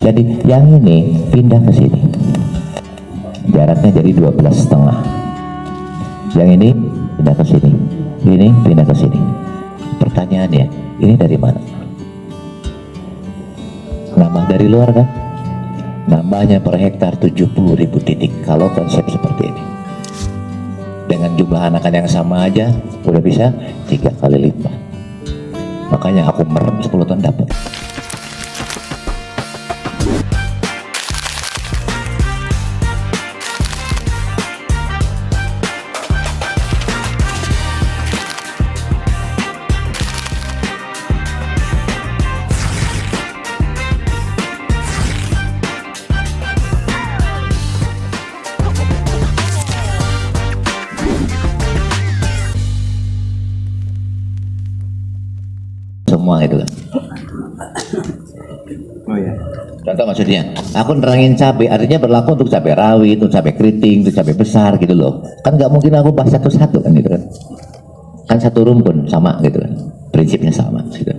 Jadi yang ini pindah ke sini, jaraknya jadi 12,5. Yang ini pindah ke sini, ini pindah ke sini. Pertanyaannya, ini dari mana? Nambah dari luar kan? Nambahnya per hektar 70.000 titik kalau konsep seperti ini. Dengan jumlah anakan yang sama aja udah bisa 3 kali lipat. Makanya aku merem 10 ton dapat. Semua itu kan. Oh ya. Contoh maksudnya, aku nerangin cabai, artinya berlaku untuk cabai rawit, untuk cabai keriting, untuk cabai besar gitu loh. Kan nggak mungkin aku bahas satu-satu kan gitu kan. Kan satu rumpun sama gitu kan. Prinsipnya sama gitu.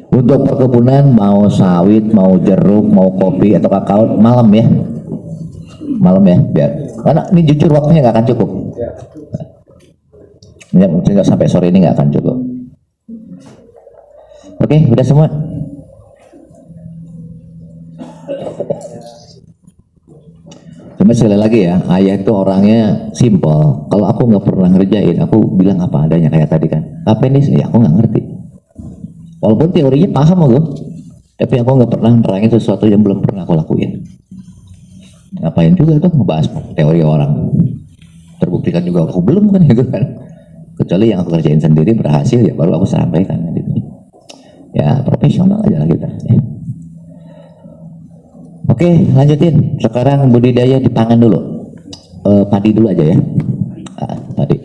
Untuk perkebunan mau sawit, mau jeruk, mau kopi atau kakao malam ya. Malam ya, biar. Karena ini jujur waktunya nggak akan cukup. Ya, mungkin nggak sampai sore ini nggak akan cukup. Oke, udah semua. Cuma sekali lagi ya, ayah itu orangnya simple. Kalau aku nggak pernah ngerjain, aku bilang apa adanya kayak tadi kan. Apa ini? Ya aku nggak ngerti. Walaupun teorinya paham aku, tapi aku nggak pernah nerangin sesuatu yang belum pernah aku lakuin. Ngapain juga tuh ngebahas teori orang? Terbuktikan juga aku belum kan gitu kan. Kecuali yang aku kerjain sendiri berhasil ya baru aku sampaikan gitu. Ya profesional aja lah kita ya. Oke lanjutin, sekarang budidaya di pangan dulu. Padi dulu aja ya. Padi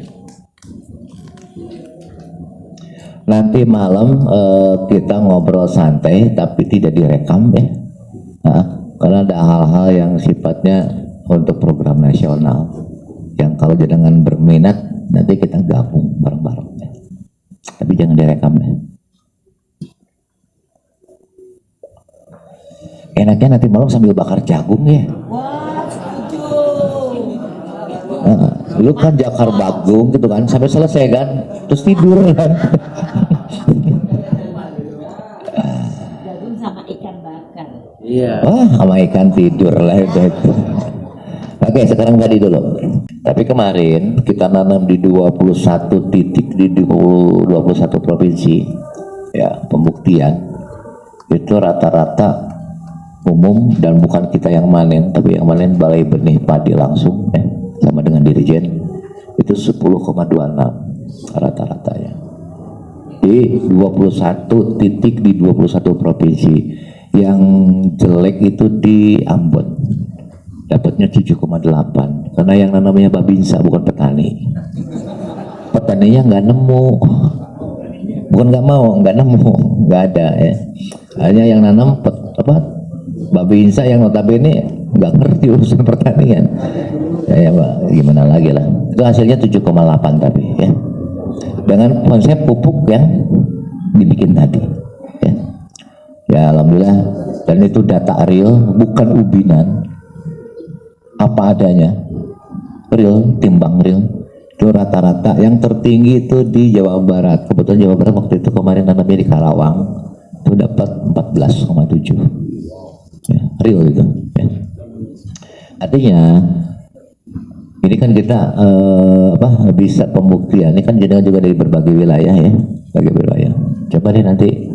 nanti malam kita ngobrol santai tapi tidak direkam ya. Karena ada hal-hal yang sifatnya untuk program nasional yang kalau jangan berminat nanti kita gabung bareng-bareng ya. Tapi jangan direkam ya. Enaknya nanti malam sambil bakar jagung ya. Wah, setuju. Lu kan jakar bagung gitu kan sampai selesai kan terus tidur kan. Jagung sama ikan bakar. Iya. Wah sama ikan tidur lah itu. Oke sekarang tadi dulu. Tapi kemarin kita nanam di 21 titik di 21 provinsi ya, pembuktian itu rata-rata umum dan bukan kita yang manen, tapi yang manen Balai Benih Padi langsung ya, sama dengan Dirjen itu 10,26 rata-ratanya di 21 titik di 21 provinsi. Yang jelek itu di Ambon dapatnya 7,8 karena yang namanya Babinsa bukan petani. Petaninya nggak nemu, bukan nggak mau, nggak nemu, nggak ada ya. Hanya yang nanam Babinsa yang notabene nggak ngerti urusan pertanian. Ya Pak, gimana lagi lah. Itu hasilnya 7,8 tapi ya. Dengan konsep pupuk yang dibikin tadi. Ya, ya alhamdulillah. Dan itu data real, bukan ubinan. Apa adanya, real, timbang real. Itu rata-rata yang tertinggi itu di Jawa Barat. Kebetulan Jawa Barat waktu itu kemarin nanamnya di Karawang itu dapat 14,7 ya, real itu ya. Artinya ini kan kita bisa pembuktian ini kan juga dari berbagai wilayah ya, berbagai wilayah. Coba deh nanti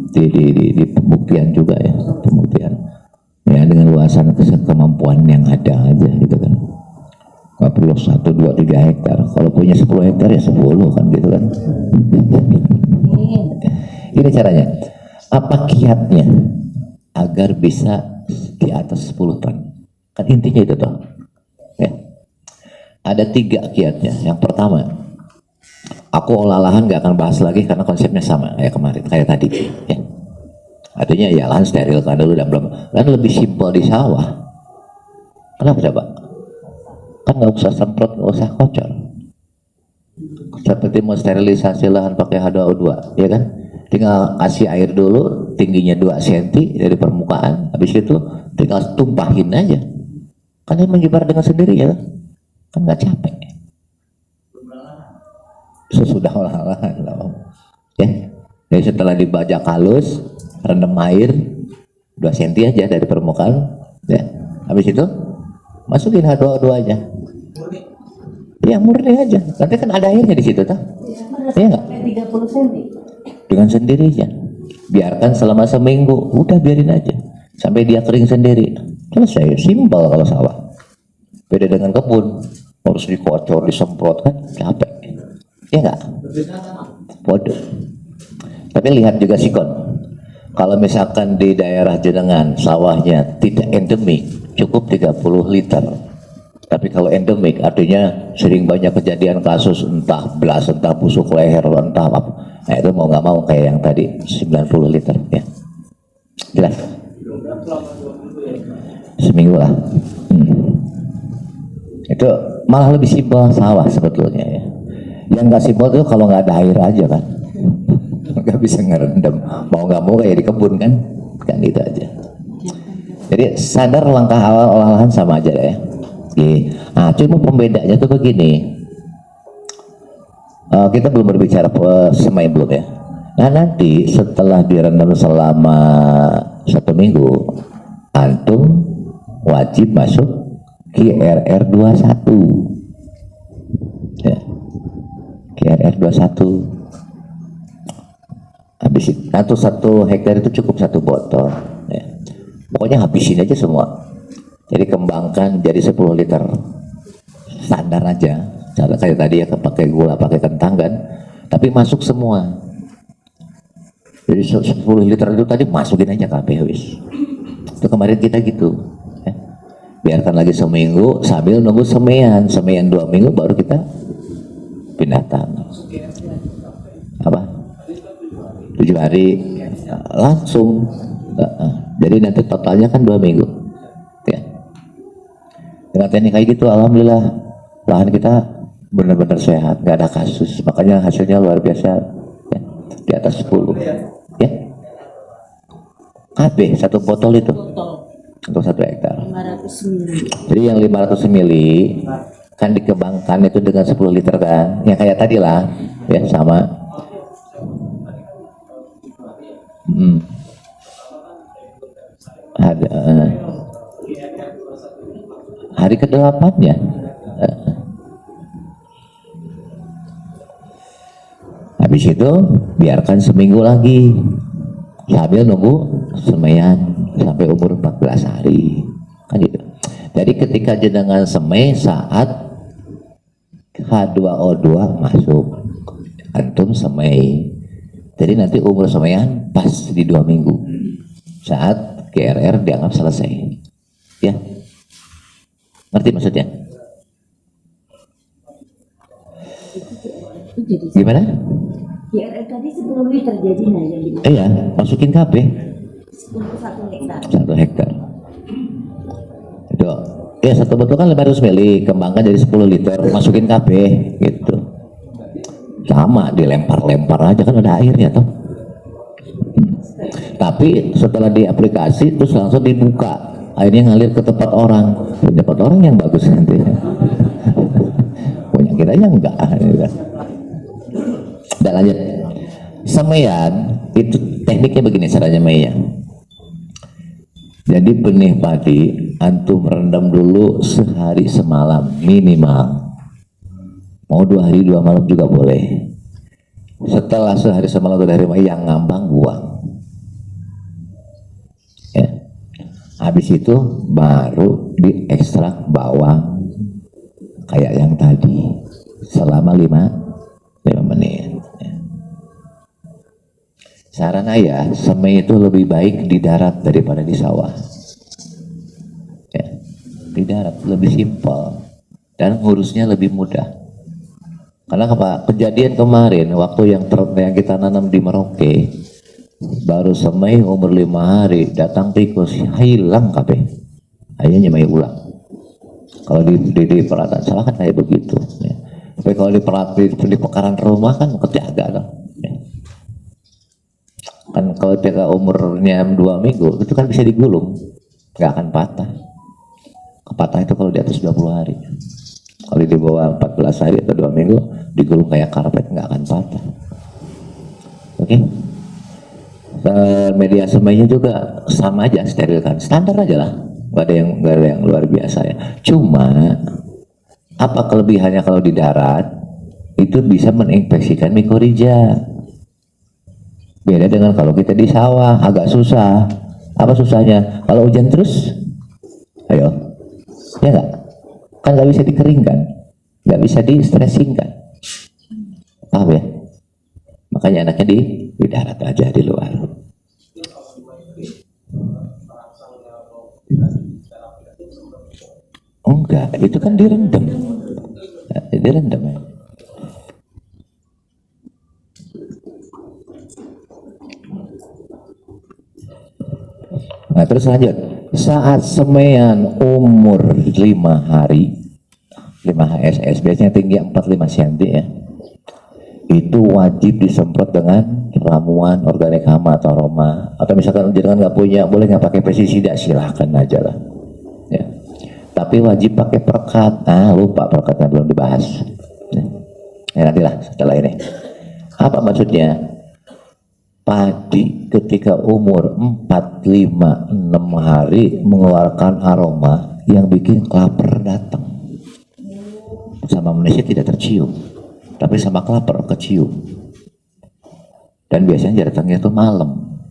di pembuktian juga ya, pembuktian ya dengan luasan kemampuan yang ada aja gitu kan. Nggak perlu 1, 2, 3 hektar. Kalau punya 10 hektar ya 10 kan gitu kan. Ini caranya. Apa kiatnya agar bisa di atas 10 ton? Kan intinya itu toh. Ya. Ada 3 kiatnya. Yang pertama, aku olah lahan nggak akan bahas lagi karena konsepnya sama kayak kemarin, kayak tadi. Ya. Artinya ya lahan sterilkan dulu dan belum. Lahan lebih simpel di sawah. Kenapa coba? Kan nggak usah semprot, nggak usah kocor. Seperti mau sterilisasi lahan pakai H2O2, ya kan? tinggal kasih air dulu, tingginya 2 cm dari permukaan, habis itu tinggal tumpahin aja, kan dia menyebar dengan sendiri ya, kan nggak capek. Sesudah olahan ya, jadi setelah dibajak halus, rendam air 2 cm aja dari permukaan ya, habis itu masukin H2O2 aja ya, murni aja, nanti kan ada airnya di situ tuh. Iya nggak? 30 cm. Dengan sendirinya, biarkan selama seminggu, udah biarin aja sampai dia kering sendiri, selesai. Simpel kalau sawah, beda dengan kebun, harus dikocor, disemprot, kan capek ya nggak? Bodoh. Tapi lihat juga sikon, kalau misalkan di daerah jenengan sawahnya tidak endemik, cukup 30 liter. Tapi kalau endemik artinya sering banyak kejadian kasus entah belas, entah busuk leher, entah apa. Nah itu mau nggak mau kayak yang tadi 90 liter ya. Jelas? Seminggu lah. Itu malah lebih simpel sawah sebetulnya ya. Yang nggak simpel itu kalau nggak ada air aja kan. Nggak bisa ngerendam. Mau nggak mau kayak di kebun kan. Kan itu aja. Jadi sadar langkah awal olahan sama aja deh ya. Nah, cuma pembedanya tuh begini. Kita belum berbicara semai belum ya. Nah nanti setelah direndam selama 1 minggu, antum wajib masuk QRR 21 ya. QRR 21 habis itu, atau 1 hektar itu cukup 1 botol ya. Pokoknya habisin aja semua. Jadi kembangkan jadi 10 liter standar aja, cara kayak tadi ya, pakai gula, pakai kentang kan, tapi masuk semua. Jadi 10 liter itu tadi masukin aja kabeh wis. Itu kemarin kita gitu ya. Biarkan lagi seminggu sambil nunggu semeian 2 minggu baru kita pindah tanah. Apa? 7 hari langsung. Jadi nanti totalnya kan 2 minggu ya. Dengan teknik kayak gitu alhamdulillah lahan kita benar-benar sehat, nggak ada kasus, makanya hasilnya luar biasa ya. Di atas 10 ya. KB 1 botol itu untuk 1 hektar 500 mili. jadi yang 500 mili kan dikembangkan itu dengan 10 liter kan, yang kayak tadi lah ya, sama ada hari ke-8-nya. Habis itu biarkan seminggu lagi sambil nunggu semeian sampai umur 14 hari kan gitu. Jadi ketika jenengan semai saat H2O2 masuk, antum semai, jadi nanti umur semeian pas di 2 minggu saat QRR dianggap selesai ya. Ngerti maksudnya? Gimana? QRR tadi 10 liter jadinya jadi. Iya, masukin KB 1 hektar. 1 hektar. Itu. Ya 1 botol kan 500 mili, kembangkan jadi 10 liter, masukin KB gitu. Sama dilempar-lempar aja kan ada airnya toh. Tapi setelah diaplikasi terus langsung dibuka. Akhirnya ngalir ke tempat orang yang bagus nanti. Punya kiranya enggak. Dan lanjut. Semeian itu tekniknya begini caranya semeian. Jadi benih padi antum rendam dulu sehari semalam minimal. Mau 2 hari 2 malam juga boleh. Setelah sehari semalam dari yang ngambang buang. Ya. Habis itu baru diekstrak bawang kayak yang tadi selama 5 menit ya. Saran ayah, semai itu lebih baik di darat daripada di sawah ya. Di darat lebih simpel dan ngurusnya lebih mudah. Karena apa? Kejadian kemarin waktu yang kita nanam di Merauke, baru semai umur 5 hari datang tikus, hilang kabeh. Akhirnya nyemai ulang. Kalau di peralatan salah kan kayak begitu ya. Tapi kalau di pekaran rumah kan kejaga kan ya. kan kalau ketika umurnya 2 minggu itu kan bisa digulung, nggak akan patah. Kepatah itu kalau di atas 20 hari. Kalau di bawah 14 hari atau 2 minggu digulung kayak karpet, nggak akan patah. Oke. Media semainya juga sama aja, sterilkan, standar aja lah, nggak ada yang luar biasa ya. Cuma apa kelebihannya kalau di darat itu bisa menginfeksikan mikorrhiza. Beda dengan kalau kita di sawah, agak susah. Apa susahnya? Kalau hujan terus, ayo, ya nggak? Kan nggak bisa dikeringkan, nggak bisa di stressingkan. Paham ya? Makanya anaknya di darat aja, di luar. Oh, enggak, itu kan direndam. Direndam ya. Nah, terus lanjut. Saat semeian umur 5 hari, 5 HSS, biasanya tinggi 45 cm ya. Itu wajib disemprot dengan ramuan organik hama atau aroma. Atau misalkan jangan nggak punya, boleh nggak pakai pestisida, silahkan aja lah. Ya. Tapi wajib pakai perekat. Nah, lupa perekatnya belum dibahas. Ya, nantilah setelah ini. Apa maksudnya? Padi ketika umur 4, 5, 6 hari mengeluarkan aroma yang bikin klaper datang. Sama manusia tidak tercium, tapi sama klaper kecium. Dan biasanya datangnya itu malam.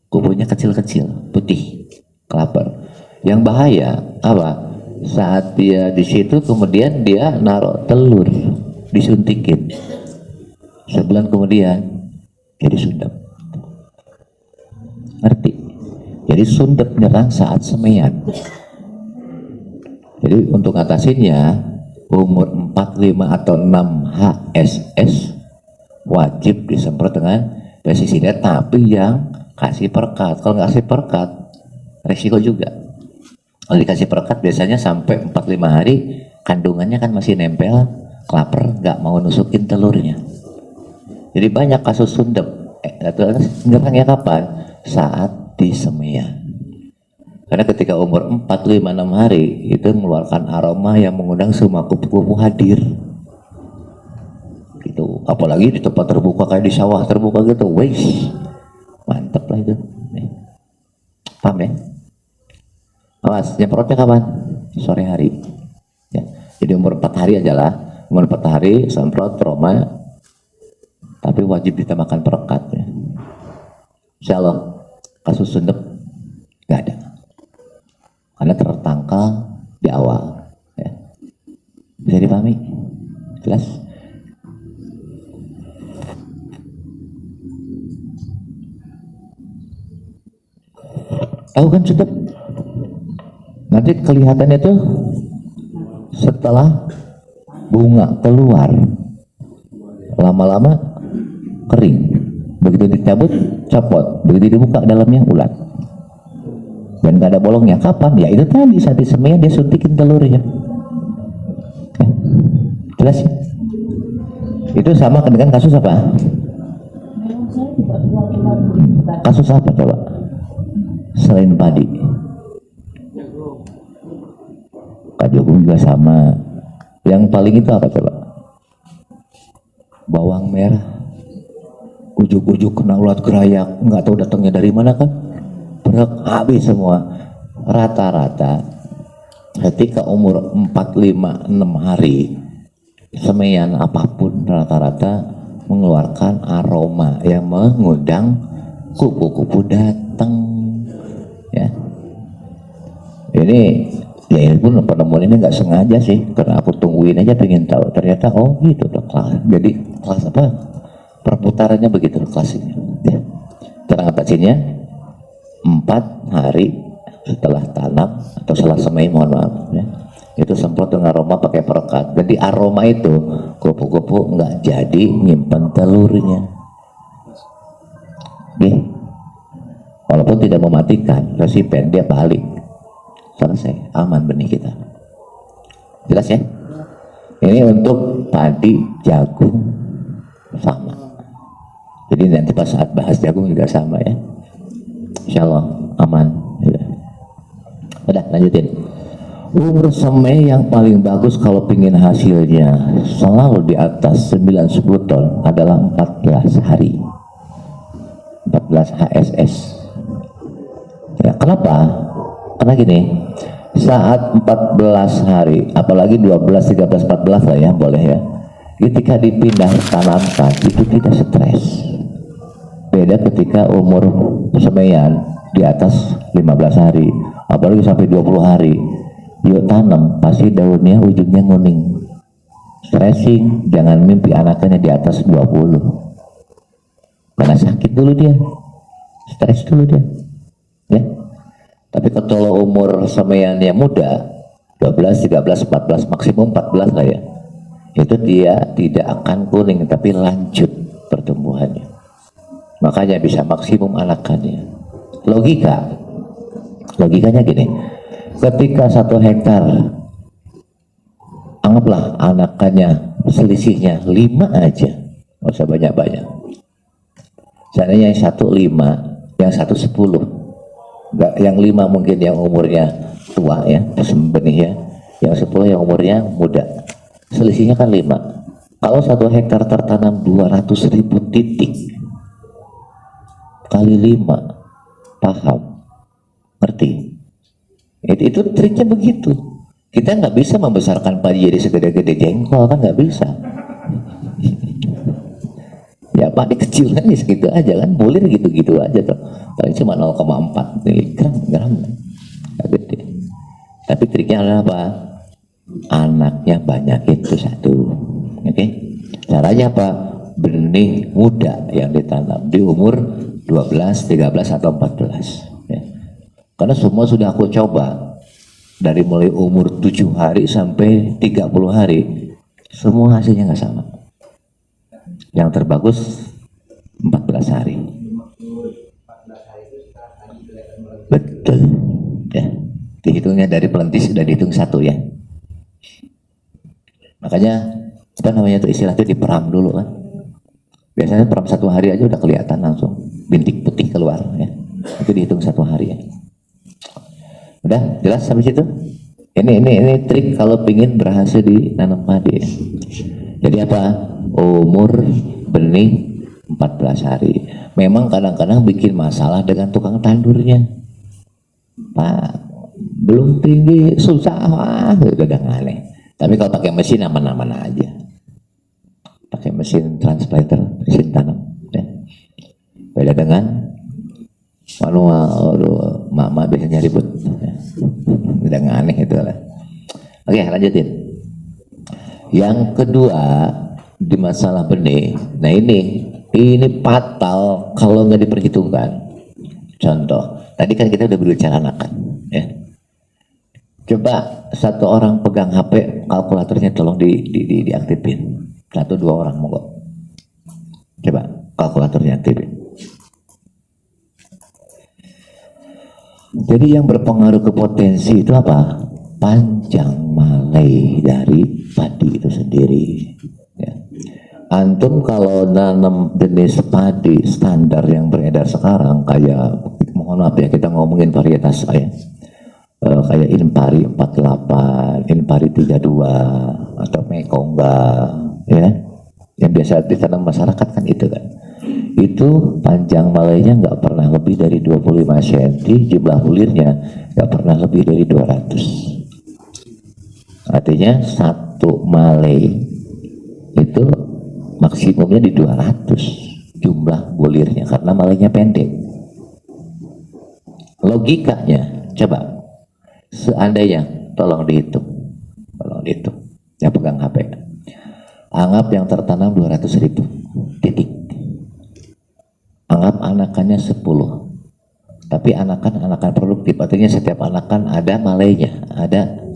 Kubunya kecil-kecil, putih, klaper. Yang bahaya apa? Saat dia di situ kemudian dia naruh telur, disuntikin. Sebulan kemudian jadi sundep. Ngerti? Jadi sundep nyerang saat semeian. Jadi untuk ngatasinnya umur 4, 5 atau 6 HSS wajib disemprot dengan pestisida, tapi yang kasih perekat. Kalau nggak kasih perekat resiko juga. Kalau dikasih perekat biasanya sampai 4, 5 hari kandungannya kan masih nempel, klaper nggak mau nusukin telurnya. Jadi banyak kasus sundep. Nyerangnya kapan? Saat di semeian. Karena ketika umur 4, 5, 6 hari itu mengeluarkan aroma yang mengundang semua kupu-kupu hadir. Gitu. Apalagi di tempat terbuka kayak di sawah terbuka gitu, wes mantep lah itu. Paham ya? Awas, nyemprotnya kapan? Sore hari. Ya. Jadi umur 4 hari aja lah. Umur 4 hari semprot aroma, tapi wajib ditambahkan perekat ya. Insya Allah kasus sundep nggak ada, karena tertangkal di awal ya. Bisa dipahami? Jelas? Tahu kan sundep? Nanti kelihatannya tuh setelah bunga keluar, lama-lama kering. Begitu dicabut, copot. Begitu dibuka dalamnya ulat. Dan gak ada bolongnya. Kapan? Ya itu tadi saat di semeian dia suntikin telurnya. Jelas ya? Itu sama dengan kasus apa? Kasus apa coba? Selain padi. Jagung juga sama. Yang paling itu apa coba? Bawang merah. Ujuk-ujuk kena ulat gerayak, nggak tahu datangnya dari mana kan, berak habis semua. Rata-rata ketika umur 4, 5, 6 hari semeian apapun rata-rata mengeluarkan aroma yang mengundang kupu-kupu datang ya. Ini ya pun penemuan ini nggak sengaja sih, karena aku tungguin aja pengen tahu, ternyata oh gitu dok. Jadi kelas apa, perputarannya begitu kelasnya ya. Cara ngatasinnya 4 hari setelah tanam atau setelah semai, mohon maaf ya, itu semprot dengan aroma pakai perekat. Jadi aroma itu kupu-kupu nggak jadi nyimpen telurnya oke. Walaupun tidak mematikan resipen, dia balik, selesai, aman benih kita. Jelas ya? Ini untuk padi, jagung sama. Jadi nanti pas saat bahas jagung juga sama ya. Insya Allah aman. Udah lanjutin. Umur semai yang paling bagus kalau pingin hasilnya selalu di atas 9-10 ton adalah 14 hari. 14 HSS. Ya, kenapa? Karena gini, saat 14 hari, apalagi 12, 13, 14 lah ya, boleh ya. Ketika dipindah tanamkan, itu tidak stres. Beda ketika umur semaian di atas 15 hari, apalagi sampai 20 hari. Yuk tanam, pasti daunnya ujungnya nguning. Stressing, jangan mimpi anaknya di atas 20. Karena sakit dulu dia, stres dulu dia. Ya. Tapi kalau umur semaiannya muda, 12, 13, 14, maksimum 14 lah ya, itu dia tidak akan kuning tapi lanjut pertumbuhannya, makanya bisa maksimum anakannya. Logikanya gini, ketika 1 hektar anggaplah anakannya selisihnya 5 aja, nggak usah banyak-banyak. Seandainya yang 1 5, yang 1 10, nggak, yang 5 mungkin yang umurnya tua ya, benih ya, yang 10 yang umurnya muda, selisihnya kan 5. Kalau 1 hektar tertanam 200.000 titik kali 5, paham? Ngerti? Itu triknya begitu. Kita nggak bisa membesarkan padi jadi segede-gede jengkol, kan nggak bisa. Ya padi kecil kan segitu aja kan, bulir gitu-gitu aja tuh, paling cuma 0,4 miligram gram, nggak gede. Tapi triknya adalah apa? Anaknya banyak, itu satu. Oke? Caranya apa? Benih muda yang ditanam di umur 12, 13 atau 14 ya. Karena semua sudah aku coba, dari mulai umur 7 hari sampai 30 hari, semua hasilnya nggak sama. Yang terbagus 14 hari. Betul ya, dihitungnya dari pelentis sudah dihitung 1 ya. Makanya apa namanya itu, istilah itu diperam dulu kan. Biasanya peram 1 hari aja udah kelihatan langsung bintik putih keluar ya. Itu dihitung 1 hari ya. Udah jelas sampai situ? Ini trik kalau pingin berhasil di nanam padi ya. Jadi apa? Umur benih 14 hari. Memang kadang-kadang bikin masalah dengan tukang tandurnya. Pak, belum tinggi, susah, udah aneh. Tapi kalau pakai mesin aman-aman aja. Pakai mesin transplanter, mesin tanam. Ya. Beda dengan manual, mak biasanya ribut. Ya. Udah aneh itu lah. Oke, lanjutin. Yang kedua di masalah benih, nah ini fatal kalau nggak diperhitungkan. Contoh, tadi kan kita udah berbicara anakan, ya. Coba 1 orang pegang HP, kalkulatornya tolong diaktifin. 1-2 orang monggo. Coba kalkulatornya aktifin. Jadi yang berpengaruh ke potensi itu apa? Panjang malai dari padi itu sendiri ya. Antum kalau nanam jenis padi standar yang beredar sekarang, kayak mohon maaf ya, kita ngomongin varietas ya, kayak Inpari 48, Inpari 32 atau Mekongga ya, yang biasa ditanam masyarakat kan itu kan. Itu panjang malainya nggak pernah lebih dari 25 cm, jumlah bulirnya nggak pernah lebih dari 200. Artinya 1 malai itu maksimumnya di 200 jumlah bulirnya, karena malainya pendek. Logikanya coba, seandainya, tolong dihitung ya, pegang HP, anggap yang tertanam 200.000 titik, anggap anakannya 10, tapi anakan produktif, artinya setiap anakan ada malainya, ada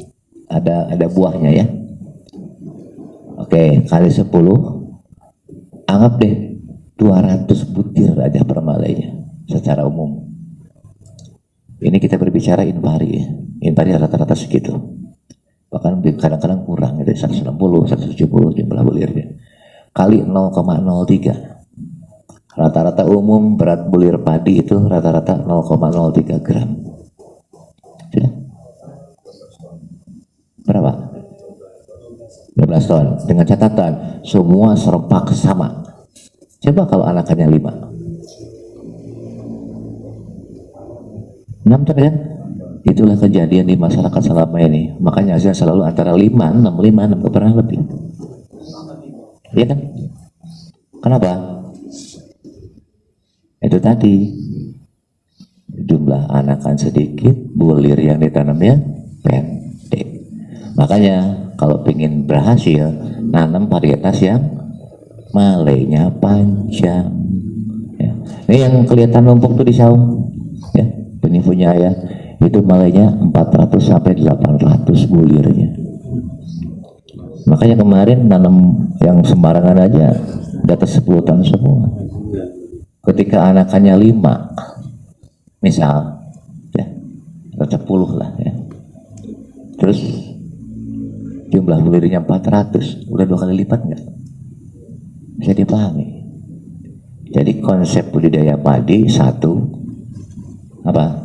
buahnya ya. Oke, kali 10, anggap deh 200 butir aja per malainya secara umum. Ini kita berbicara Inpari ya, Inpari rata-rata segitu, bahkan kadang-kadang kurang, itu 160, 170 jumlah bulirnya, kali 0,03, Rata-rata umum berat bulir padi itu rata-rata 0,03 gram. Sudah? Berapa? 12 ton. Dengan catatan semua serempak sama. Coba kalau anakannya 5. 6 ton kan? Itulah kejadian di masyarakat selama ini. Makanya hasilnya selalu antara 5, 6, 5, 6, gak pernah lebih. Iya kan? Kenapa? Itu tadi. Jumlah anakan sedikit, bulir yang ditanamnya pendek. Makanya kalau ingin berhasil, nanam varietas yang malainya panjang. Ya. Ini yang kelihatan numpuk tuh di saung. Ya, ini punya ya. Itu malainya 400 sampai 800 bulirnya. Makanya kemarin nanam yang sembarangan aja di atas 10 ton semua. Ketika anakannya 5, misal, ya, 10 lah ya. Terus jumlah bulirnya 400, udah 2 kali lipat nggak? Bisa dipahami. Jadi konsep budidaya padi satu, apa?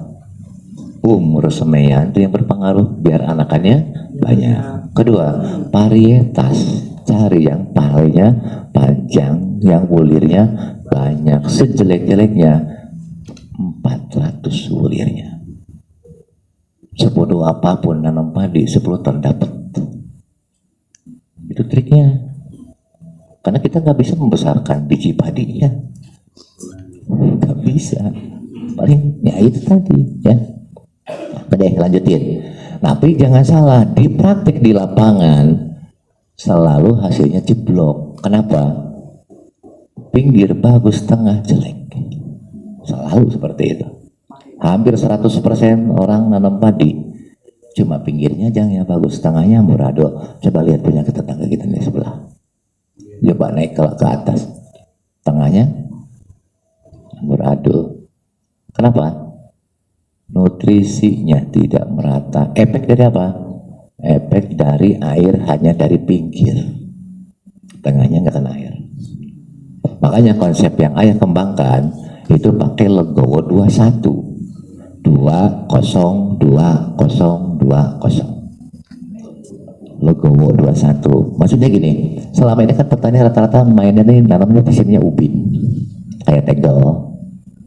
Umur semaian itu yang berpengaruh biar anakannya banyak. Kedua, varietas, cari yang palanya panjang, yang bulirnya banyak. Sejelek-jeleknya 400 bulirnya. Sebodoh apapun nanam padi 10 ton dapat. Itu triknya. Karena kita nggak bisa membesarkan biji padinya, nggak bisa. Paling ya itu tadi ya. Oke, lanjutin. Tapi jangan salah, di praktik di lapangan selalu hasilnya jeblok. Kenapa? Pinggir bagus, tengah jelek. Selalu seperti itu. Hampir 100% orang nanam padi, cuma pinggirnya jangan bagus, tengahnya amburadul. Coba lihat punya tetangga kita di sebelah. Coba naik ke atas, tengahnya amburadul. Kenapa? Nutrisinya tidak merata. Efek dari apa? Efek dari air hanya dari pinggir, tengahnya nggak kena air. Makanya konsep yang ayah kembangkan itu pakai legowo 21 20 20 20. Legowo 21. Maksudnya gini, selama ini kan petani rata-rata mainnya nih nanamnya di sininya ubin, kayak tegel,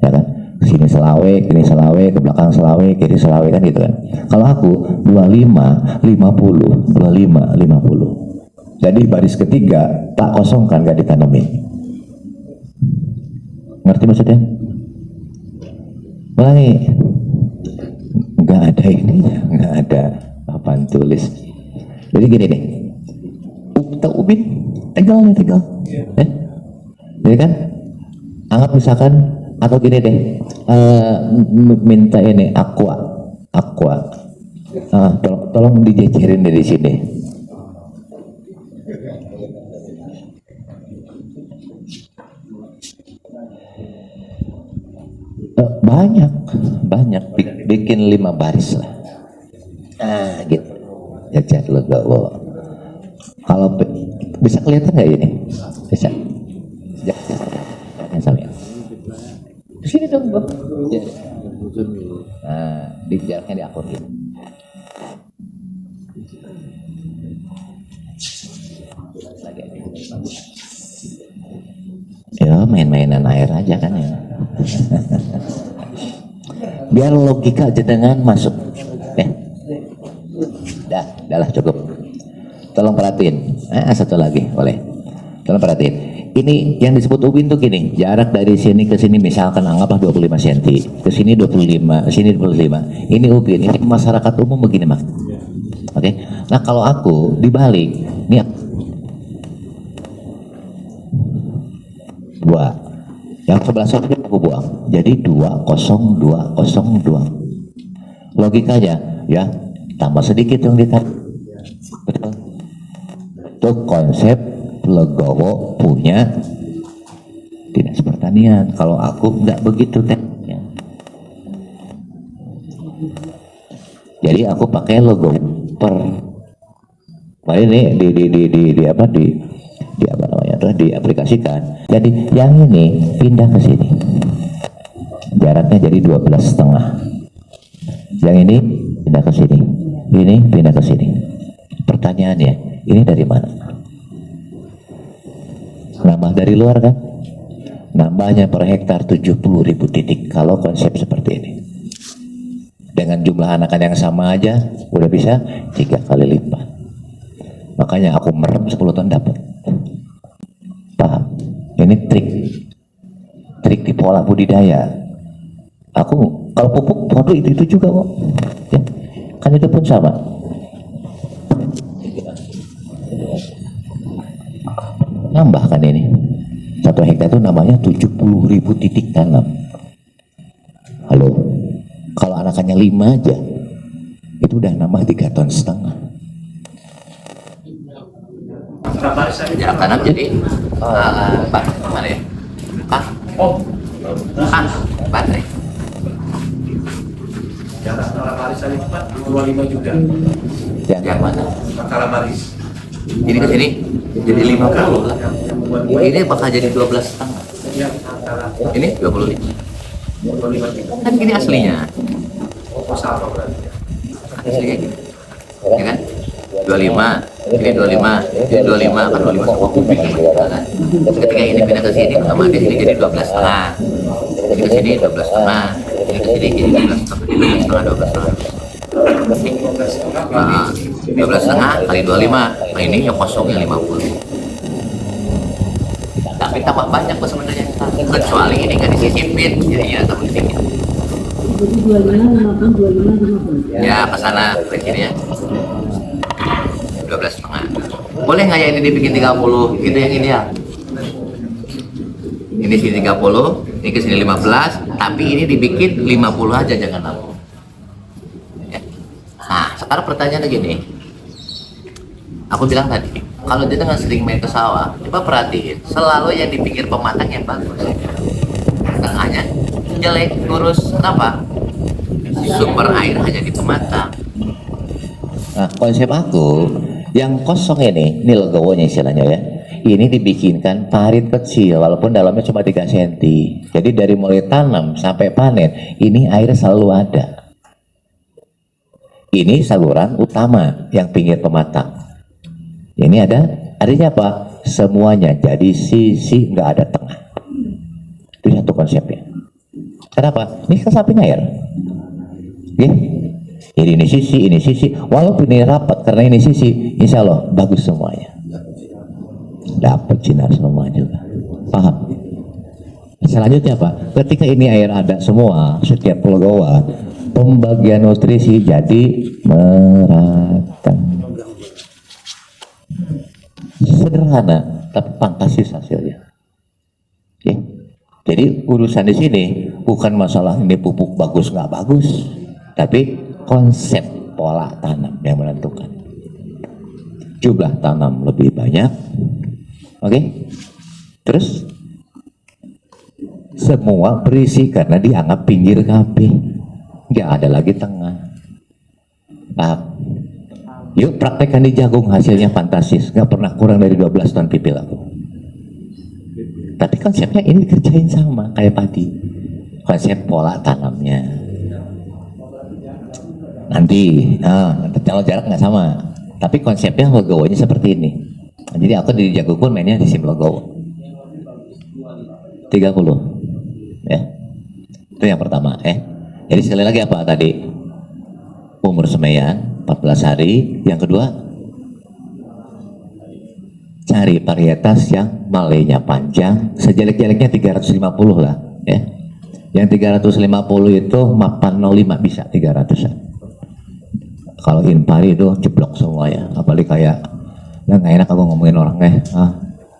ya kan? Sini selawe, kiri selawe, ke belakang selawe, kiri selawe, kan gitu kan. Kalau aku 25 50 25 50. Jadi baris ketiga tak kosong kan, gak ditanemin. Ngerti maksudnya? Ulangi. Nggak ada ininya, nggak ada papan tulis. Jadi gini nih, tahu ubin, tegal nih tegal, jadi kan, anggap misalkan atau gini deh, minta ini aqua, tolong dijejerin dari sini. Banyak bikin 5 baris lah, gitu, jajar legowo. Kalau bisa kelihatan nggak ini? Bisa. Jangan sampai. Di sini dong, Bang. Nah, di jaraknya diakurin. Ya, main-mainan air aja kan ya. Biar logika jenengan masuk. Dah lah cukup. Tolong perhatiin. Satu lagi, boleh. Tolong perhatiin. Ini yang disebut ubin tuh gini, jarak dari sini ke sini misalkan anggaplah 25 cm, ke sini 25, sini 25. Ini ubin, ini masyarakat umum begini Mak. Oke. Nah, kalau aku dibalik, ini dua. Yang sebelah sana aku buang. Jadi 20202. Logikanya ya, tambah sedikit yang ditarik. Betul. Itu konsep legowo punya dinas pertanian. Kalau aku nggak begitu tekniknya. Jadi aku pakai logo per. Ini di apa namanya? telah diaplikasikan. Jadi yang ini pindah ke sini, jaraknya jadi 12,5. Yang ini pindah ke sini, ini pindah ke sini. Pertanyaannya, ini dari mana? Nambah dari luar kan? Nambahnya per hektar 70.000 titik kalau konsep seperti ini. Dengan jumlah anakan yang sama aja udah bisa 3 kali lipat. Makanya aku merem 10 ton dapat. Paham? Ini trik di pola budidaya. Aku kalau pupuk waduh itu juga kok. Ya, kan itu pun sama. Nambah kan ini. 1 hektar itu namanya 70.000 titik tanam. Halo, kalau anakannya 5 aja, itu udah nambah 3,5 ton. Jarak tanam jadi mana ya? Baterai. Jarak antara barisan itu Pak 25 juga. Yang mana? Antara baris. Ini ke sini jadi 50 lah. Ini bakal jadi 12,5. Yang antara Ini 25. 25 juga. Kan gini aslinya. Oh, sama berarti. Asli kayak gini. Ya kan? 25, ini 25, ini 25, kan 25 sama kubik. Kan? Ketika ini pindah ke sini, otomatis ini jadi 12,5. Ini ke sini 12,5. Ini ke sini jadi 12,5, 12,5. Nah, 12,5 kali 25. Nah, ini yang kosong yang 50. Tapi tambah banyak kok sebenarnya. Kecuali ini nggak disisipin, jadi ya tambah sedikit. Jadi 25, 50, 25, 50. Ya, ke sana akhirnya 12,5. Boleh nggak ya ini dibikin 30? Itu yang ideal. Ini sini 30, ini ke sini 15, tapi ini dibikin 50 aja, jangan 60. Ya. Nah, sekarang pertanyaannya gini. Aku bilang tadi, kalau dia dengan sering main ke sawah, coba perhatiin, selalu yang di pinggir pematang yang bagus. Tengahnya jelek, lurus. Kenapa? Sumber air hanya di pematang. Nah, konsep aku yang kosong ini legowonya istilahnya ya. Ini dibikinkan parit kecil walaupun dalamnya cuma 3 cm. Jadi dari mulai tanam sampai panen ini air selalu ada. Ini saluran utama yang pinggir pematang. Ini ada, artinya apa? Semuanya jadi sisi, nggak ada tengah. Itu satu konsepnya. Kenapa? Ini kan samping air. Oke? Jadi ini sisi, walaupun ini rapat karena ini sisi, insya Allah bagus semuanya. Dapat sinar semua juga. Paham? Selanjutnya apa? Ketika ini air ada semua, setiap legowo, pembagian nutrisi jadi merata. Sederhana, tapi fantastis hasilnya. Oke? Jadi urusan di sini bukan masalah ini pupuk bagus nggak bagus, tapi konsep pola tanam yang menentukan. Jumlah tanam lebih banyak, oke? Terus semua berisi karena dianggap pinggir KB, nggak ada lagi tengah. Nah, yuk praktekkan di jagung, hasilnya fantastis, nggak pernah kurang dari 12 ton pipil aku. Tapi konsepnya ini dikerjain sama kayak padi, konsep pola tanamnya. Nanti, kalau jarak nggak sama, tapi konsepnya legowonya seperti ini. Jadi aku di jagung pun mainnya di sim legowo 30, ya. Itu yang pertama, Jadi sekali lagi apa tadi? Umur semaian 14 hari. Yang kedua, cari varietas yang malainya panjang, sejelek-jeleknya 350 lah, ya. Yang 350 itu mapan 05 bisa 300-an. Kalau impari itu jeblok semua ya, apalagi kayak nggak enak aku ngomongin orangnya.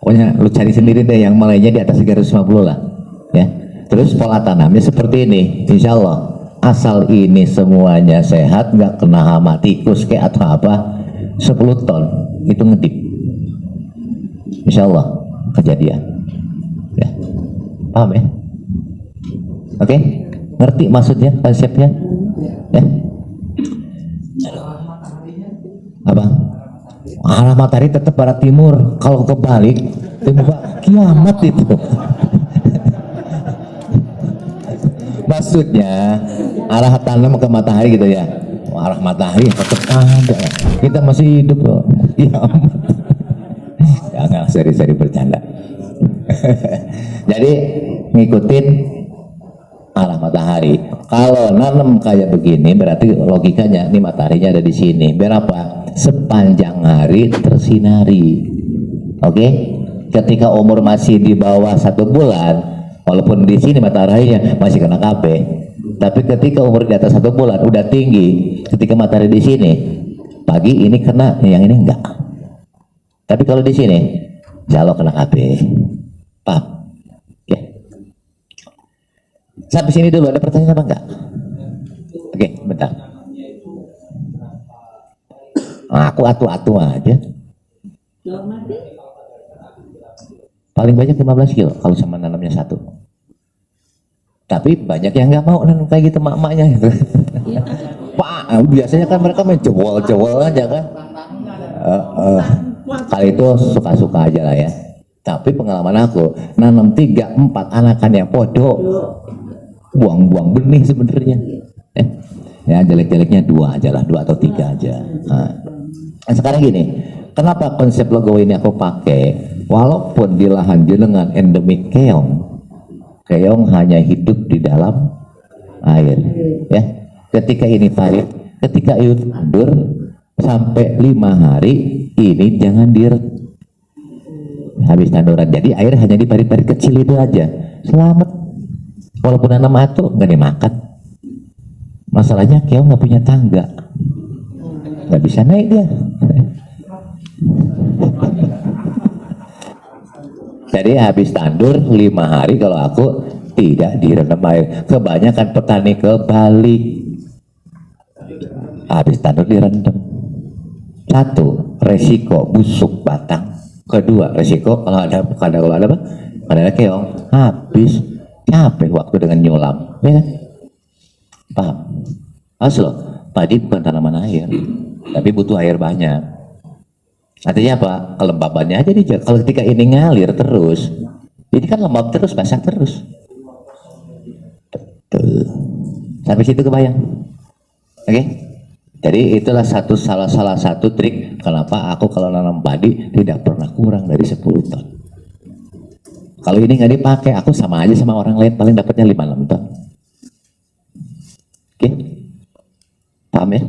Pokoknya lu cari sendiri deh yang malainya di atas 350 lah, ya. Terus pola tanamnya seperti ini, insya Allah. Asal ini semuanya sehat, nggak kena hama tikus kayak atau apa, 10 ton itu ngedip. Insya Allah kejadian. Ya. Paham ya? Oke? Ngerti maksudnya, konsepnya? Ya? Apa? Arah matahari tetap barat timur. Kalau kebalik, Tembak kiamat itu. Maksudnya arah tanam ke matahari gitu ya. Arah matahari tetap ada. Kita masih hidup loh. Kiamat. Jangan seri-seri bercanda. Jadi ngikutin arah matahari. Kalau nanam kayak begini berarti logikanya nih mataharinya ada di sini. Biar apa? Sepanjang hari tersinari. Oke? Ketika umur masih di bawah 1 bulan, walaupun di sini mataharinya masih kena KP, tapi ketika umur di atas 1 bulan udah tinggi, ketika matahari di sini pagi ini kena, yang ini enggak. Tapi kalau di sini jalo kena KP. Paham? Oke. Sampai sini dulu, ada pertanyaan apa enggak? Oke, bentar. Aku atu-atu aja. Paling banyak 15 kilo kalau sama nanamnya 1. Tapi banyak yang nggak mau nanam kayak gitu mak-maknya gitu. Pak, biasanya kan mereka main cebol-cebol aja kan. Kali itu suka-suka aja lah ya. Tapi pengalaman aku nanam 3-4 anakan yang podo, buang-buang benih sebenarnya. Ya jelek-jeleknya 2 aja lah, 2 atau 3 aja. Nah, sekarang gini, kenapa konsep logo ini aku pakai? Walaupun di lahan jenengan endemik keong, keong hanya hidup di dalam air. Ya, ketika ini parit, ketika itu tandur sampai 5 hari, ini jangan habis tanduran. Jadi air hanya di parit-parit kecil itu aja. Selamat. Walaupun nanam atu nggak dimakan. Masalahnya keong nggak punya tangga, nggak bisa naik dia. Jadi habis tandur 5 hari kalau aku tidak direndam air. Kebanyakan petani kebalik, habis tandur direndam. 1, resiko busuk batang. 2, resiko kalau ada apa? Ada keong habis capek waktu dengan nyulam, ya kan? Paham? Aslo, padi bukan tanaman air, tapi butuh air banyak. Artinya apa? Kelembabannya aja dijaga. Kalau ketika ini ngalir terus, ini kan lembab terus, basah terus. Betul. Sampai situ kebayang? Oke? Jadi itulah salah satu trik kenapa aku kalau nanam padi tidak pernah kurang dari 10 ton. Kalau ini nggak dipakai, aku sama aja sama orang lain, paling dapatnya 5-6 ton. Oke? Paham ya?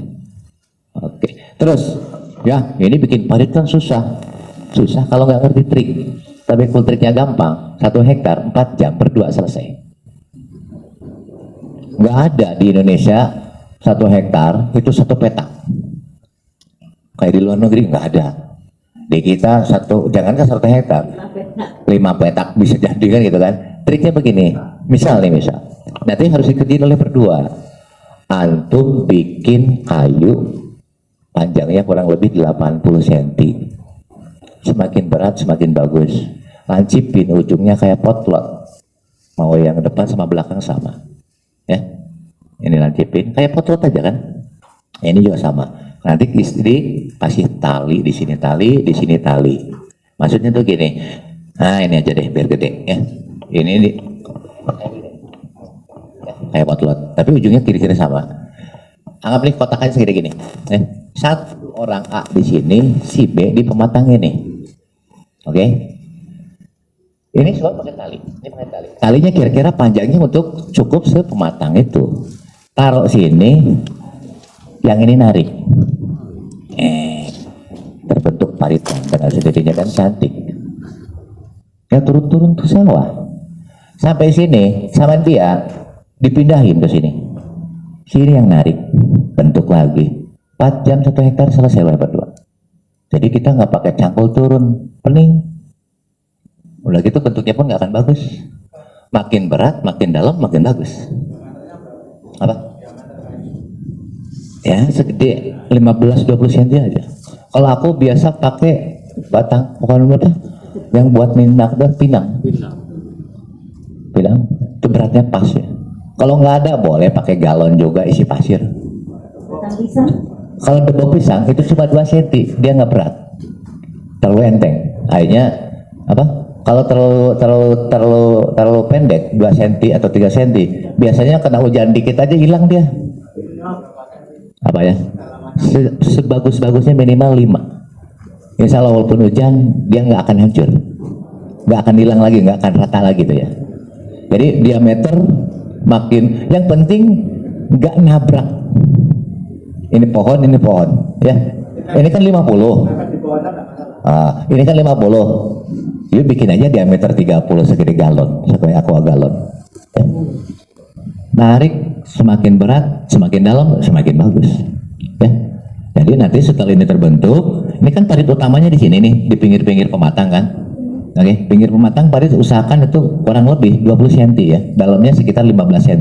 Oke. Terus, ya ini bikin parit kan susah kalau nggak ngerti trik. Tapi full triknya gampang. 1 hektar 4 jam berdua selesai. Nggak ada di Indonesia 1 hektar itu 1 petak. Kayak di luar negeri nggak ada. Di kita jangankan 1 hektar, 5 petak bisa jadi kan gitu kan. Triknya begini, misal nanti harus dikerjain oleh berdua. Antum bikin kayu panjangnya kurang lebih 80 cm. Semakin berat semakin bagus. Lancipin ujungnya kayak potlot. Mau yang depan sama belakang sama. Ya. Ini lancipin kayak potlot aja kan. Ini juga sama. Nanti istri kasih tali, di sini tali, di sini tali. Maksudnya tuh gini. Nah, ini aja deh biar gede ya. Ini kayak potlot, tapi ujungnya kiri-kiri sama. Anggap nih kotakannya segini gini. Satu orang A di sini, si B di pematang ini. Oke? Ini semua pakai tali. Ini pakai tali. Talinya kira-kira panjangnya untuk cukup sepematang itu. Taruh sini, yang ini narik. Terbentuk paritan dengan sendirinya kan cantik. Ya turun-turun ke sawah. Sampai sini, sama dia dipindahin ke sini. Sini yang narik, bentuk lagi. 4 jam 1 hektar selesai lah berdua. Jadi kita nggak pakai cangkul turun, pening. Udah gitu bentuknya pun nggak akan bagus. Makin berat, makin dalam, makin bagus. Apa? Ya segede 15-20 cm aja. Kalau aku biasa pakai batang, bukan apa? Yang buat minyak dan pinang. Pinang, itu beratnya pas ya. Kalau nggak ada boleh pakai galon juga isi pasir. Kalau debok pisang itu cuma 2 cm, dia nggak berat, terlalu enteng. Akhirnya apa? kalau terlalu pendek 2 cm atau 3 cm, biasanya kena hujan dikit aja hilang dia. Apa ya? Sebagus-bagusnya minimal 5. Insya Allah walaupun hujan dia nggak akan hancur, nggak akan hilang lagi, nggak akan rata lagi tuh ya. Jadi diameter makin, yang penting nggak nabrak. Ini pohon ya. Ini kan 50. Ini kan 50. Yuk bikin aja diameter 30 segede galon, segede aqua galon. Ya. Narik semakin berat, semakin dalam, semakin bagus. Ya. Jadi nanti setelah ini terbentuk, ini kan parit utamanya di sini nih, di pinggir-pinggir pematang kan. Oke, pinggir pematang parit usahakan itu kurang lebih 20 cm ya, dalamnya sekitar 15 cm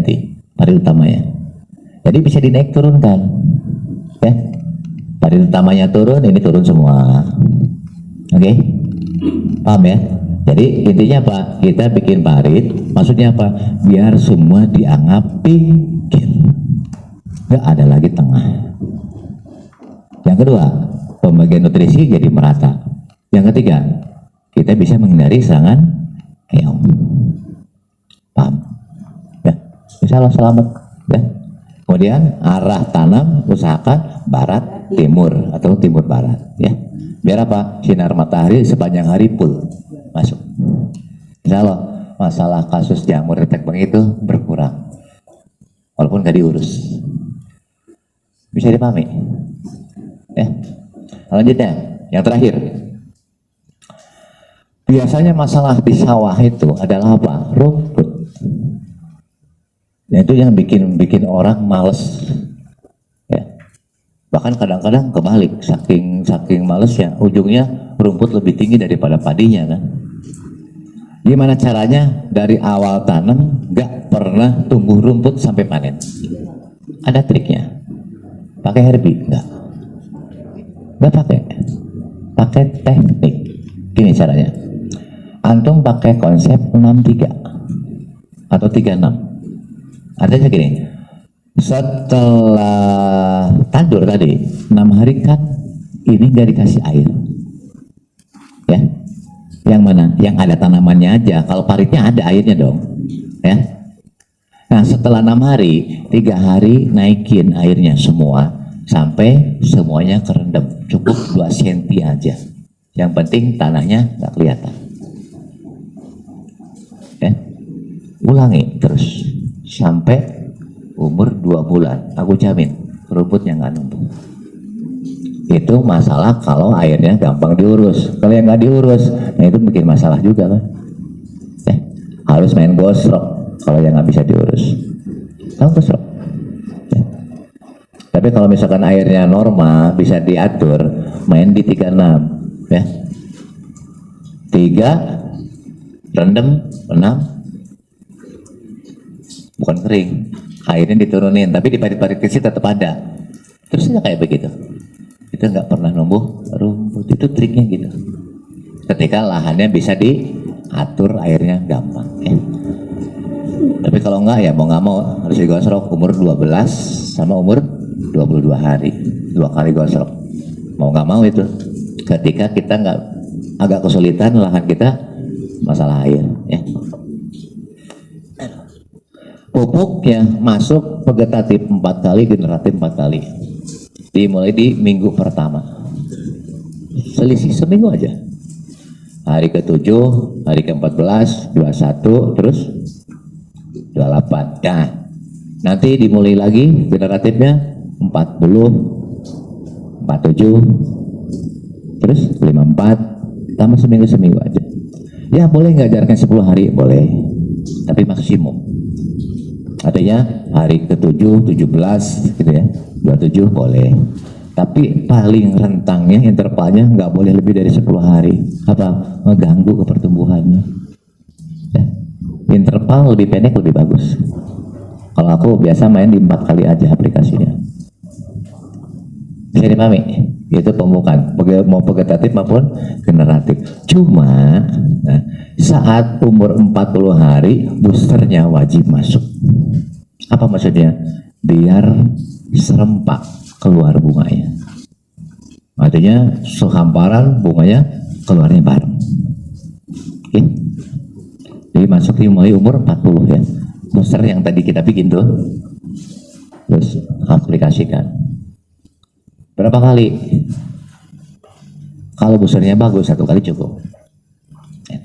parit utamanya. Jadi bisa dinaik turunkan. Ya. Parit utamanya turun, ini turun semua. Oke, paham ya? Jadi intinya apa? Kita bikin parit, maksudnya apa? Biar semua dianggap pinggir, nggak ada lagi tengah. Yang kedua, pembagian nutrisi jadi merata. Yang ketiga, kita bisa menghindari serangan keong. Paham? Ya, insya Allah selamat. Ya. Kemudian arah tanam usahakan barat timur atau timur barat. Ya. Biar apa? Sinar matahari sepanjang hari full masuk. Insya Allah masalah kasus jamur retek beng itu berkurang, walaupun gak diurus. Bisa dipahami? Ya. Selanjutnya, yang terakhir. Biasanya masalah di sawah itu adalah apa? Rumput. Nah, itu yang bikin orang males. Ya. Bahkan kadang-kadang kebalik, saking malesnya, ujungnya rumput lebih tinggi daripada padinya kan. Gimana caranya dari awal tanam gak pernah tumbuh rumput sampai panen? Ada triknya. Pakai herbi? Enggak. Enggak pakai. Pakai teknik. Gini caranya. Antum pakai konsep 63 atau 36. Artinya gini. Setelah tandur tadi 6 hari kan ini gak dikasih air. Ya. Yang mana? Yang ada tanamannya aja. Kalau paritnya ada airnya dong. Ya. Nah setelah 6 hari, 3 hari naikin airnya semua sampai semuanya kerendam. Cukup 2 cm aja. Yang penting tanahnya nggak kelihatan. Ya. Ulangi terus sampai umur 2 bulan. Aku jamin rumputnya nggak numbuh. Itu masalah kalau airnya gampang diurus. Kalau yang nggak diurus, nah itu bikin masalah juga kan. Harus main gosrok kalau yang nggak bisa diurus. Tahu gosrok? Ya. Tapi kalau misalkan airnya normal, bisa diatur, main di 36, ya. 3 rendem, 6 bukan kering, airnya diturunin, tapi di parit-parit kecil tetap ada. Terus aja kayak begitu. Itu nggak pernah numbuh rumput. Itu triknya gitu. Ketika lahannya bisa diatur, airnya gampang ya. Tapi kalau enggak ya mau nggak mau harus digosrok umur 12 sama umur 22 hari 2 kali gosrok. Mau nggak mau itu. Ketika kita nggak agak kesulitan lahan kita masalah air ya. Pupuknya masuk vegetatif 4 kali, generatif 4 kali. Dimulai di minggu pertama, selisih seminggu aja. Hari ke-7, hari ke-14, 21, terus 28. Nah, nanti dimulai lagi generatifnya 40, 47, terus 54, tambah seminggu aja. Ya boleh nggak jaraknya 10 hari? Boleh, tapi maksimum. Artinya hari ke-7, 17 gitu ya, 27 boleh. Tapi paling rentangnya, intervalnya nggak boleh lebih dari 10 hari. Apa? Mengganggu ke pertumbuhannya. Ya. Interval lebih pendek lebih bagus. Kalau aku biasa main di 4 kali aja aplikasinya. Bisa dipahami? Itu pemupukan, mau vegetatif maupun generatif. Cuma nah, saat umur 40 hari boosternya wajib masuk. Apa maksudnya? Biar serempak keluar bunganya. Artinya sehamparan bunganya keluarnya bareng. Ya. Jadi masuk mulai umur 40 ya. Booster yang tadi kita bikin tuh, terus aplikasikan. Berapa kali? Kalau boosternya bagus 1 kali cukup. Ya.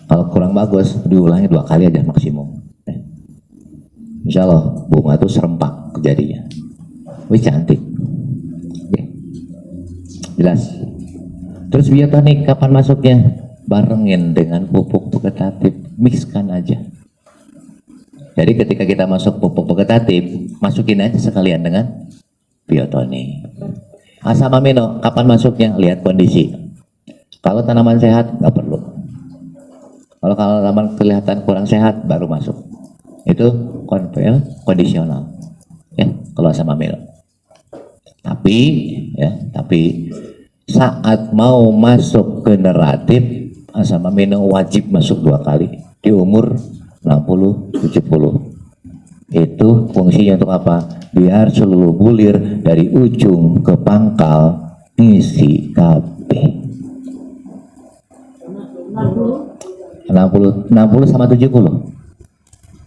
Kalau kurang bagus diulangi 2 kali aja maksimum. Ya. Insya Allah bunga itu serempak jadinya. Wih cantik. Oke. Jelas. Terus biotonik kapan masuknya? Barengin dengan pupuk vegetatif, mixkan aja. Jadi ketika kita masuk pupuk vegetatif, masukin aja sekalian dengan biotonik. Asam amino kapan masuknya? Lihat kondisi. Kalau tanaman sehat nggak perlu. Kalau tanaman kelihatan kurang sehat baru masuk. Itu kondisional. Ya, kalau asam amino. Tapi saat mau masuk generatif, asam amino wajib masuk 2 kali di umur 60-70. Itu fungsinya untuk apa? Biar seluruh bulir dari ujung ke pangkal ngisi KB. 60 sama 70.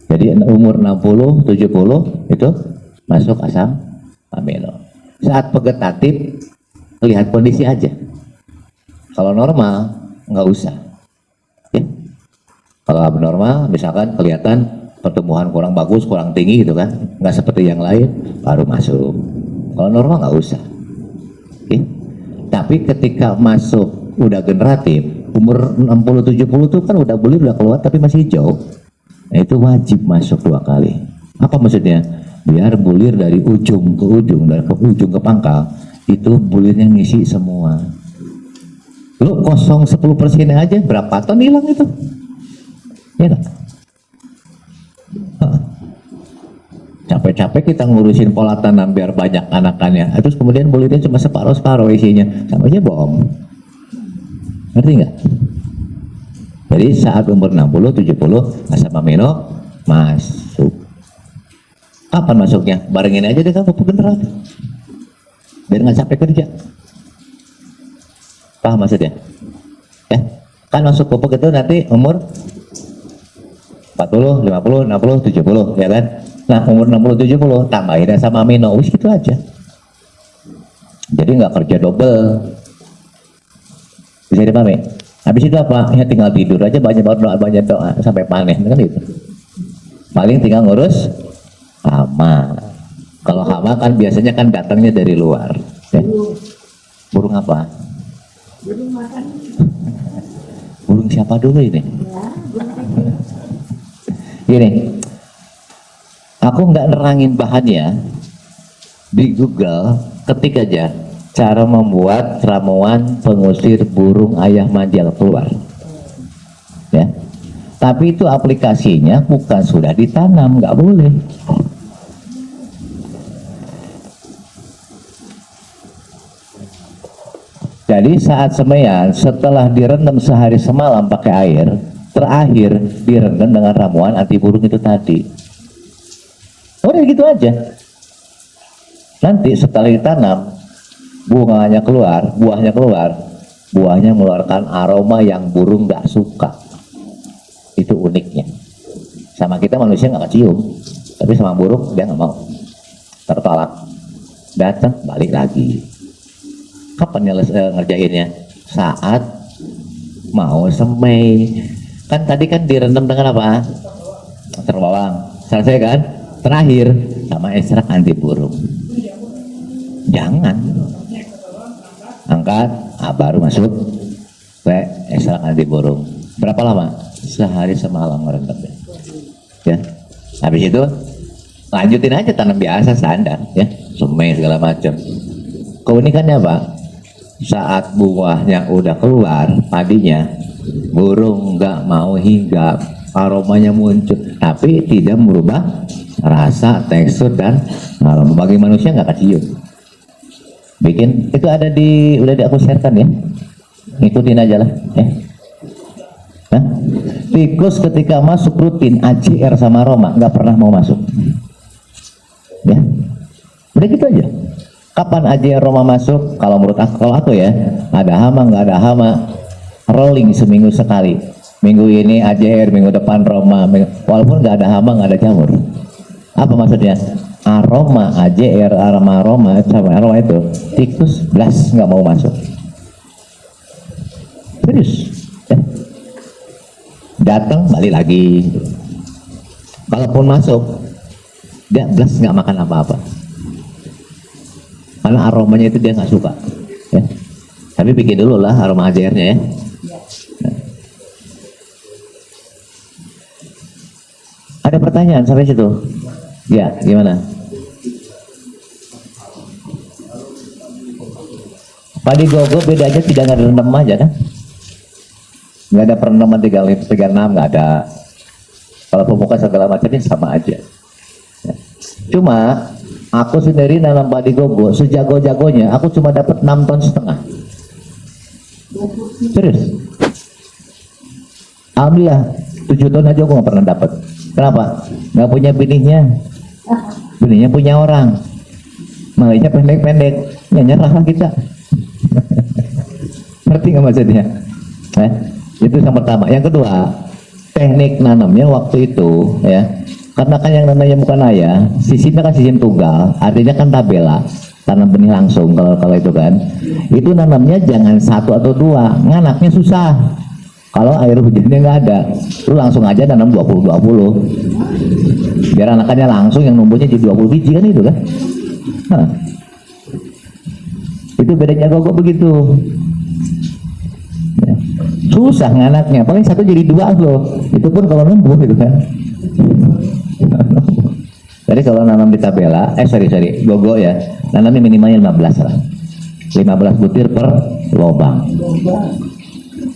Jadi umur 60-70 itu masuk asam amino. Saat vegetatif lihat kondisi aja. Kalau normal nggak usah. Ya. Kalau abnormal, misalkan kelihatan pertumbuhan kurang bagus, kurang tinggi gitu kan, nggak seperti yang lain, baru masuk. Kalau normal nggak usah. Oke. Tapi ketika masuk udah generatif, umur 60-70 tuh kan udah bulir udah keluar tapi masih hijau. Nah, itu wajib masuk 2 kali. Apa maksudnya? Biar bulir dari ujung ke ujung, dari ujung ke pangkal, itu bulirnya ngisi semua. Lu kosong 10% aja berapa ton hilang itu? Ya gak? Capek-capek kita ngurusin pola tanam biar banyak anakannya, terus kemudian bulirnya cuma separuh-separuh isinya, sama aja bohong. Ngerti nggak? Jadi saat umur 60-70 asam amino masuk. Kapan masuknya? Barengin aja dengan pupuk generatif biar nggak capek kerja. Paham maksudnya? Ya, kan masuk pupuk itu nanti umur 40, 50, 60, 70 ya kan? Nah umur 60, 70 tambahin asam amino, wis gitu aja. Jadi nggak kerja double. Bisa dipahami? Habis itu apa? Ya tinggal tidur aja, banyak doa sampai panen kan itu. Paling tinggal ngurus hama. Kalau hama kan biasanya kan datangnya dari luar. Ya. Burung apa? Burung makan. Burung siapa dulu ini? Gini, aku nggak nerangin bahannya di Google, ketik aja cara membuat ramuan pengusir burung ayah manjal keluar. Ya, tapi itu aplikasinya bukan sudah ditanam, nggak boleh. Jadi saat semaian setelah direndam sehari semalam pakai air, terakhir direndam dengan ramuan anti burung itu tadi. Udah gitu aja. Nanti setelah ditanam, bunganya keluar, buahnya mengeluarkan aroma yang burung gak suka. Itu uniknya. Sama kita manusia gak kecium, tapi sama burung dia gak mau. Tertolak. Datang, balik lagi. Kapan ngerjainnya? Saat mau semai. Kan tadi kan direndam dengan apa? Sarung bawang. Selesai kan? Terakhir sama ekstrak anti burung. Jangan angkat, baru masuk ke ekstrak anti burung. Berapa lama? Sehari semalam ngerendam ya. Habis itu lanjutin aja tanam biasa standar ya, semai segala macam. Keunikannya apa? Saat buahnya udah keluar padinya, burung nggak mau hinggap, aromanya muncul, tapi tidak merubah rasa, tekstur dan aroma. Bagi manusia nggak kecium. Bikin itu ada udah aku sharekan ya, ngikutin aja lah ya. Nah, tikus ketika masuk rutin ACR sama aroma nggak pernah mau masuk ya, udah gitu aja. Kapan ACR aroma masuk? Kalau menurut aku, kalau aku ya, ada hama nggak ada hama, rolling seminggu sekali. minggu ini AJR, minggu depan Roma, walaupun nggak ada hama, nggak ada jamur. Apa maksudnya? Aroma AJR, aroma sama aroma itu tikus blas nggak mau masuk. Serius ya. Datang balik lagi, kalaupun masuk dia blas nggak makan apa-apa karena aromanya itu dia nggak suka ya. Tapi bikin dulu lah aroma AJR-nya ya. Nah. Ada pertanyaan sampai situ? Ya, gimana? Padi gogo bedanya tidak ada rendam aja kan? Nggak ada perendaman 36, nggak ada. Kalau pemuka segala macamnya sama aja. Ya. Cuma aku sendiri nanam padi gogo sejago-jagonya aku cuma dapat 6,5 ton. Serius? Alhamdulillah 7 ton aja aku nggak pernah dapat. Kenapa? Nggak punya binihnya punya orang. Malainya pendek-pendek, ya nyerah lah kita. Ngerti nggak maksudnya? Itu yang pertama. Yang kedua, teknik nanamnya waktu itu ya, karena kan yang namanya bukan ayah, sistemnya kan sistem tunggal, artinya kan tabela, tanam benih langsung kalau itu kan. Itu nanamnya jangan 1 atau 2, nganaknya susah. Kalau air hujannya nggak ada, lu langsung aja nanam 20-20. Biar anakannya langsung yang numbuhnya jadi 20 biji kan itu kan. Nah, itu bedanya gogo begitu. Ya. Susah nganaknya, paling 1 jadi 2 loh. Itu pun kalau numbuh gitu kan. Jadi kalau nanam di tabela, gogo ya, nanamnya minimalnya 15 lah. 15 butir per lobang.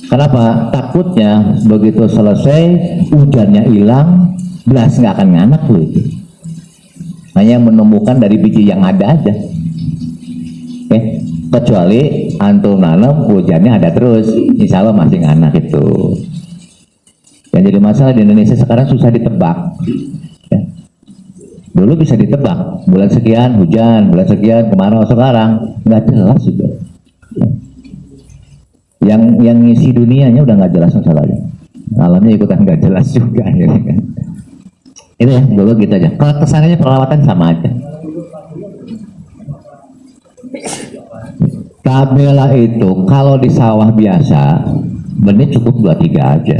Kenapa? Takutnya begitu selesai hujannya hilang, belas nggak akan nganak loh itu. Hanya menumbuhkan dari biji yang ada aja. Kecuali antum nanam hujannya ada terus, insya Allah masih nganak itu. Yang jadi masalah di Indonesia sekarang susah ditebak. Dulu bisa ditebak, bulan sekian hujan, bulan sekian kemarau, sekarang nggak jelas juga. Yang ngisi dunianya udah nggak jelas masalahnya, alamnya ikutan nggak jelas juga ya kan. Itu ya dulu gitu aja. Kalau kesannya perawatan sama aja. Tabela itu kalau di sawah biasa benih cukup 2-3 aja,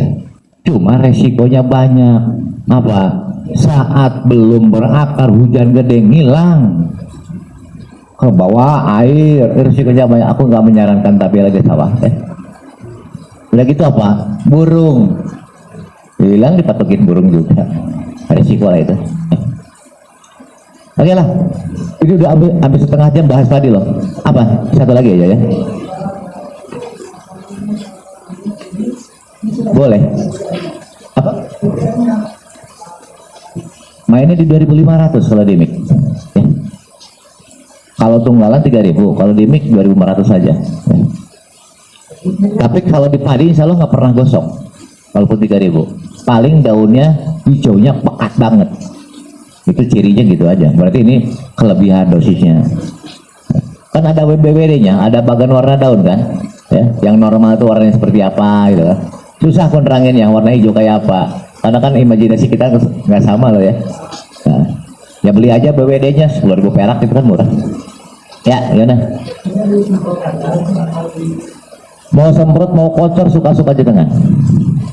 cuma resikonya banyak. Apa? Saat belum berakar hujan gede ngilang ke bawah air, resikonya banyak. Aku nggak menyarankan tabela di sawah. Udah gitu apa? Burung hilang dipatokin burung juga, resiko lah itu. Oke lah, ini udah habis setengah jam bahas tadi loh. Apa? Satu lagi aja ya. Boleh. Apa? Mainnya di 2.500 kalau di mic. Ya. Kalau tunggalan 3.000, kalau di mic 2.500 saja. Ya. Tapi kalau di padi insya Allah nggak pernah gosok. Walaupun 3.000, paling daunnya hijaunya pekat banget. Itu cirinya gitu aja. Berarti ini kelebihan dosisnya. Kan ada BWD-nya, ada bagian warna daun kan, ya. Yang normal itu warnanya seperti apa gitu kan. Susah aku nerangin yang warna hijau kayak apa. Karena kan imajinasi kita nggak sama loh ya. Nah, ya beli aja BWD-nya 10.000 perak itu kan murah. Ya, gimana? Mau semprot mau kotor suka-suka jenengan.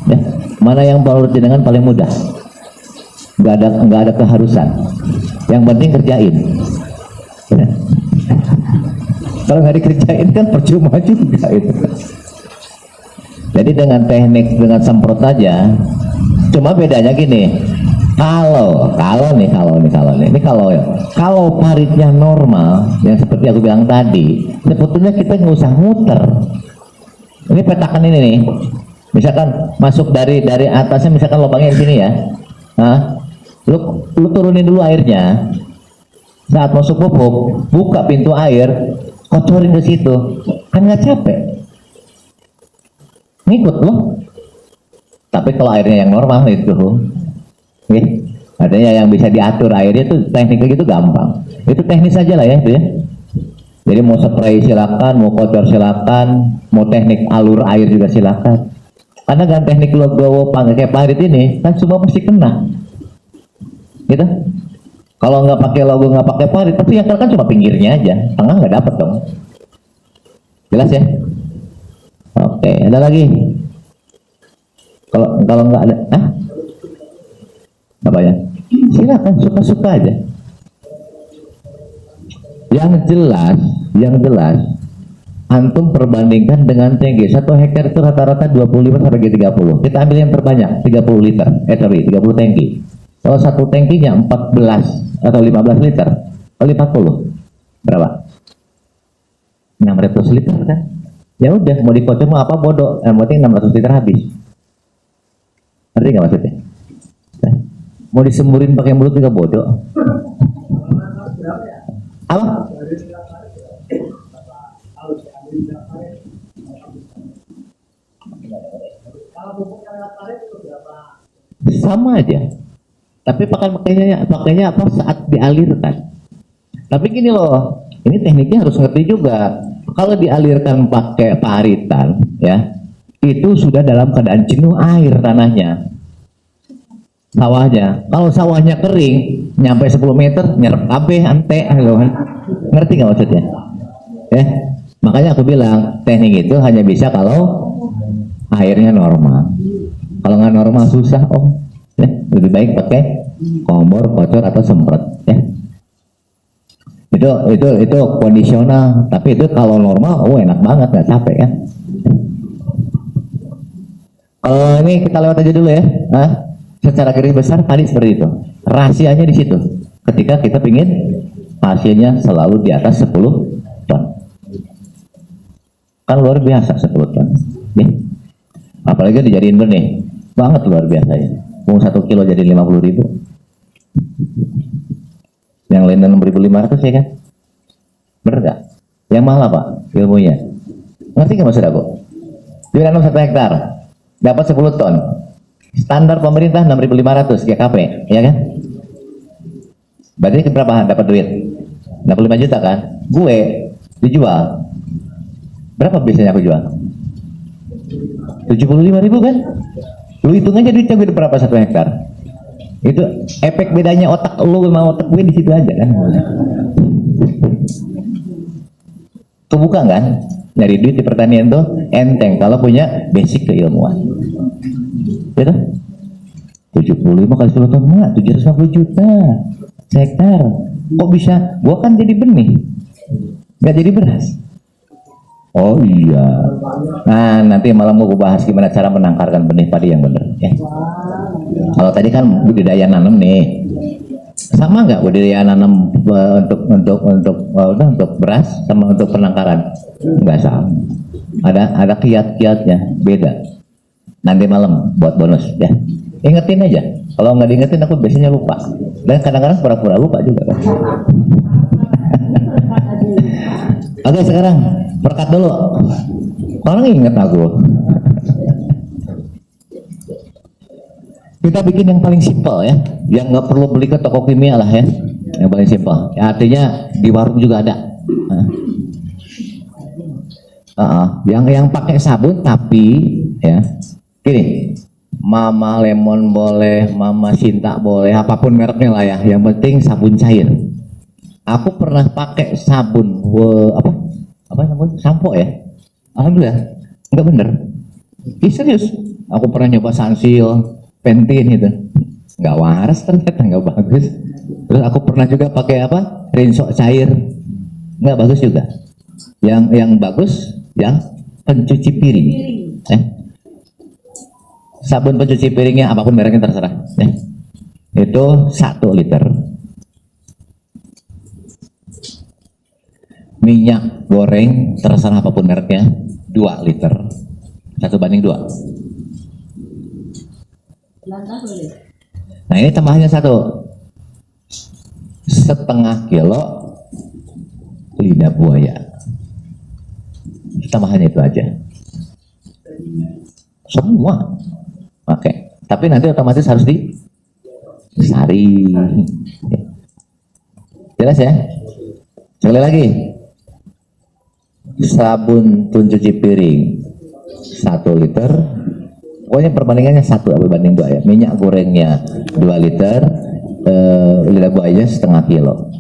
Ya, mana yang menurut jenengan paling mudah? Nggak ada keharusan. Yang penting kerjain. Ya. Kalau nggak dikerjain kan percuma juga itu. Jadi dengan teknik dengan semprot aja. Cuma bedanya gini. Kalau paritnya normal, yang seperti aku bilang tadi, sebetulnya kita nggak usah muter. Ini petakan ini nih, misalkan masuk dari atasnya, misalkan lubangnya di sini ya, nah, lu turunin dulu airnya, saat masuk pupuk, buka pintu air, kocorin ke situ, kan nggak capek, ngikut loh. Tapi kalau airnya yang normal itu, artinya yang bisa diatur airnya itu tekniknya gitu gampang, itu teknis aja lah ya itu ya. Jadi mau spray silakan, mau kotor silakan, mau teknik alur air juga silakan. Karena kan teknik logowo kayak parit ini kan semua pasti kena, gitu. Kalau nggak pakai logo, nggak pakai parit, tapi yang kena kan cuma pinggirnya aja, tengah nggak dapet dong. Jelas ya? Oke, ada lagi? Kalau nggak ada, apa ya? Silakan, suka-suka aja. Yang jelas, antum perbandingkan dengan tangki. 1 hektar itu rata-rata 25 sampai 30. Kita ambil yang terbanyak, 30 liter. 30 tangki. Kalau satu tangkinya 14 atau 15 liter, kali 40, berapa? 600 liter kan? Ya udah, mau dikocok mau apa bodoh. Yang penting 600 liter habis. Ngerti nggak maksudnya? Mau disemburin pakai mulut juga bodoh. Apa? Sama aja. Tapi pakainya apa saat dialirkan. Tapi gini loh, ini tekniknya harus ngerti juga. Kalau dialirkan pakai paritan, ya, itu sudah dalam keadaan jenuh air tanahnya, sawahnya. Kalau sawahnya kering, nyampe 10 meter, nyerap kabeh ante, ngerti nggak maksudnya? Ya, makanya aku bilang teknik itu hanya bisa kalau airnya normal. Kalau nggak normal susah om. Ya, lebih baik pakai kompor, kocor atau semprot. Ya. Itu kondisional. Tapi itu kalau normal, enak banget, nggak capek ya. Ini kita lewat aja dulu ya. Secara garis besar tadi seperti itu. Rahasianya di situ. Ketika kita pingin hasilnya selalu di atas 10 ton. Kan luar biasa 10 ton. Nih. Apalagi dijadiin benih. Banget luar biasa ya. Mau 1 kilo jadi 50.000. Yang lainnya 6.500 ya kan? Bener gak? Yang mahal apa ilmunya? Ngerti gak maksud aku? Ditanam 1 hektar dapat 10 ton. Standar pemerintah 6.500 GKP, ya kan? Berarti berapa dapat duit? 65 juta kan? Gue dijual. Berapa biasanya aku jual? 75.000 kan? Lu hitung aja duitnya gue berapa 1 hektar. Itu efek bedanya otak lu sama otak gue di situ aja kan. Kebuka kan? Nyari duit di pertanian tuh enteng kalau punya basic keilmuan. Gitu? 75 kali 10 ton, 750 juta hektar. Kok bisa? Gua kan jadi benih, nggak jadi beras. Oh iya. Nah nanti malam gua bahas gimana cara menangkarkan benih padi yang benar. Ya. Kalau tadi kan budidaya nanam nih, sama nggak budidaya nanam untuk beras sama untuk penangkaran? Nggak sama. Ada kiat-kiatnya beda. Nanti malam buat bonus ya. Ingetin aja. Kalau nggak diingetin aku biasanya lupa. Dan kadang-kadang pura-pura lupa juga kan. Oke sekarang berkat dulu. Orang inget aku. Kita bikin yang paling simpel ya. Yang nggak perlu beli ke toko kimia lah ya. Yang paling simpel. Ya, artinya di warung juga ada. Yang pakai sabun tapi ya. Gini, Mama Lemon boleh, Mama Sinta boleh, apapun mereknya lah ya. Yang penting sabun cair. Aku pernah pakai sabun apa sabun? Sampo ya. Alhamdulillah, nggak bener. Serius. Aku pernah nyoba Sunsil, Pantene itu, nggak waras ternyata, nggak bagus. Terus aku pernah juga pakai apa? Rinso cair, nggak bagus juga. Yang bagus, yang pencuci piring. Sabun pencuci piringnya apapun mereknya terserah ya. Itu 1 liter. Minyak goreng terserah apapun mereknya 2 liter. 1:2. Nah ini tambahannya 1,5 kilo lidah buaya. Tambahannya itu aja. Semua. Oke, tapi nanti otomatis harus disaring. Jelas ya? Sekali lagi, sabun pencuci piring 1 liter, Pokoknya perbandingannya 1 berbanding 2 ya. Minyak gorengnya 2 liter, lidah buaya setengah kilo.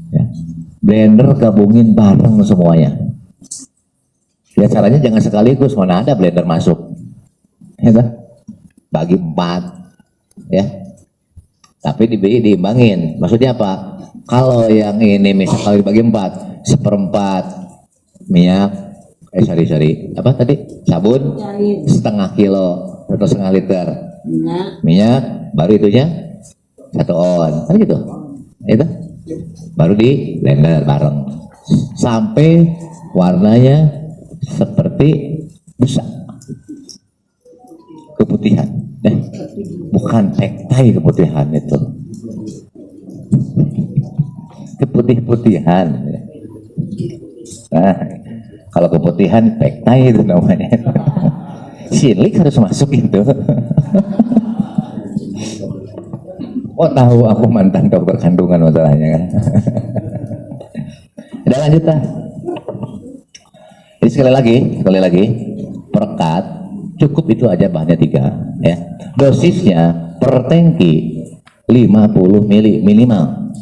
Ya. Blender gabungin bareng semuanya. Ya caranya jangan sekaligus, mana ada blender masuk. Ya, kan? Bagi 4 ya. Tapi diimbangin. Maksudnya apa? Kalau yang ini misalnya dibagi 4, 1/4 minyak, apa tadi? Sabun setengah kilo atau setengah liter. Minyak baru itunya 1 on, kan gitu. Itu baru di blender bareng sampai warnanya seperti busa keputihan, bukan tektai keputihan itu, keputih-putihan. Nah, kalau keputihan tektai itu namanya. Silik harus masuk itu. Oh tahu aku mantan dokter kandungan masalahnya kan. Udah lanjut lah. Jadi sekali lagi perekat cukup itu aja bahannya 3 ya. Dosisnya per tangki 50 mili minimal.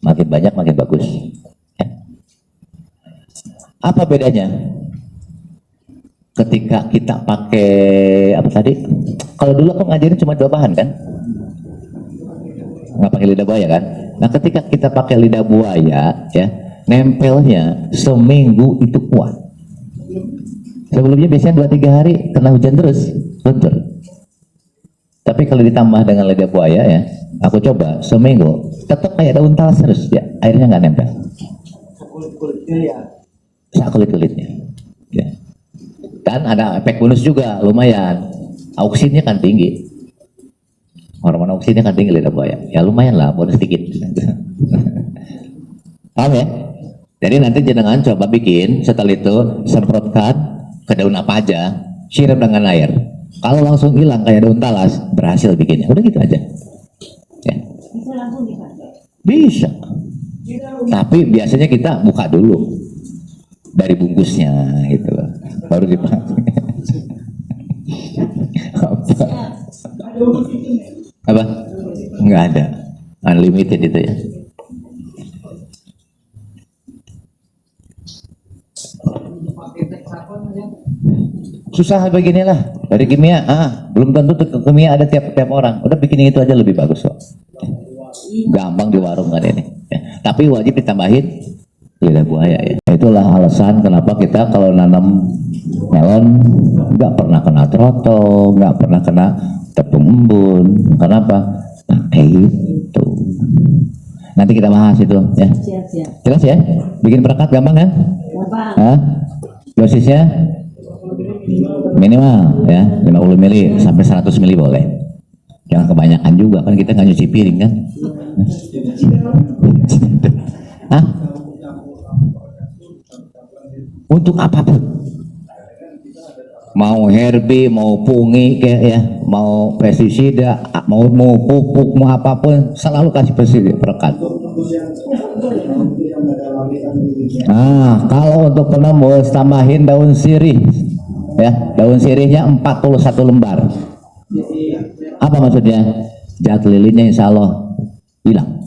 Makin banyak makin bagus. Ya. Apa bedanya? Ketika kita pakai apa tadi? Kalau dulu aku ngajarin cuma 2 bahan kan? Nggak pakai lidah buaya kan? Nah ketika kita pakai lidah buaya ya, nempelnya seminggu itu kuat. Sebelumnya biasanya 2-3 hari kena hujan terus luntur. Tapi kalau ditambah dengan lidah buaya ya, aku coba seminggu tetap kayak daun talas terus ya, airnya nggak nempel. Kulit-kulitnya ya. Dan ada efek bonus juga lumayan, auksinnya kan tinggi. Hormon oksidnya kan tinggi lidah buaya. Ya lumayan lah, bonus sedikit. Paham ya? Jadi nanti jenengan coba bikin, setelah itu semprotkan ke daun apa aja, siram dengan air. Kalau langsung hilang kayak daun talas, berhasil bikinnya. Udah gitu aja. Ya. Bisa langsung dipakai. Bisa. Tapi biasanya kita buka dulu dari bungkusnya gitu loh. Baru dipakai. Apa? Nggak ada, unlimited itu ya. Susah beginilah dari kimia, belum tentu kimia ada tiap orang. Udah bikin itu aja lebih bagus kok. Gampang di warung kan ini. Ya. Tapi wajib ditambahin lidah buaya ya. Itulah alasan kenapa kita kalau nanam melon nggak pernah kena troto, nggak pernah kena tepung embun. Kenapa? Nah, itu. Nanti kita bahas itu ya. Siap-siap. Jelas ya? Bikin perekat gampang kan? Gampang. Hah? Dosisnya minimal ya 50 mili sampai 100 mili boleh. Jangan kebanyakan juga kan kita nggak nyuci piring kan? Hah? Untuk apapun. Mau herbi, mau pungi kayak ya, mau pestisida, mau pupuk, mau apapun, selalu kasih pestisida perekat. Nah, kalau untuk penembus tambahin daun sirih, ya, daun sirihnya 41 lembar. Apa maksudnya? Jahat lilinnya insya Allah hilang.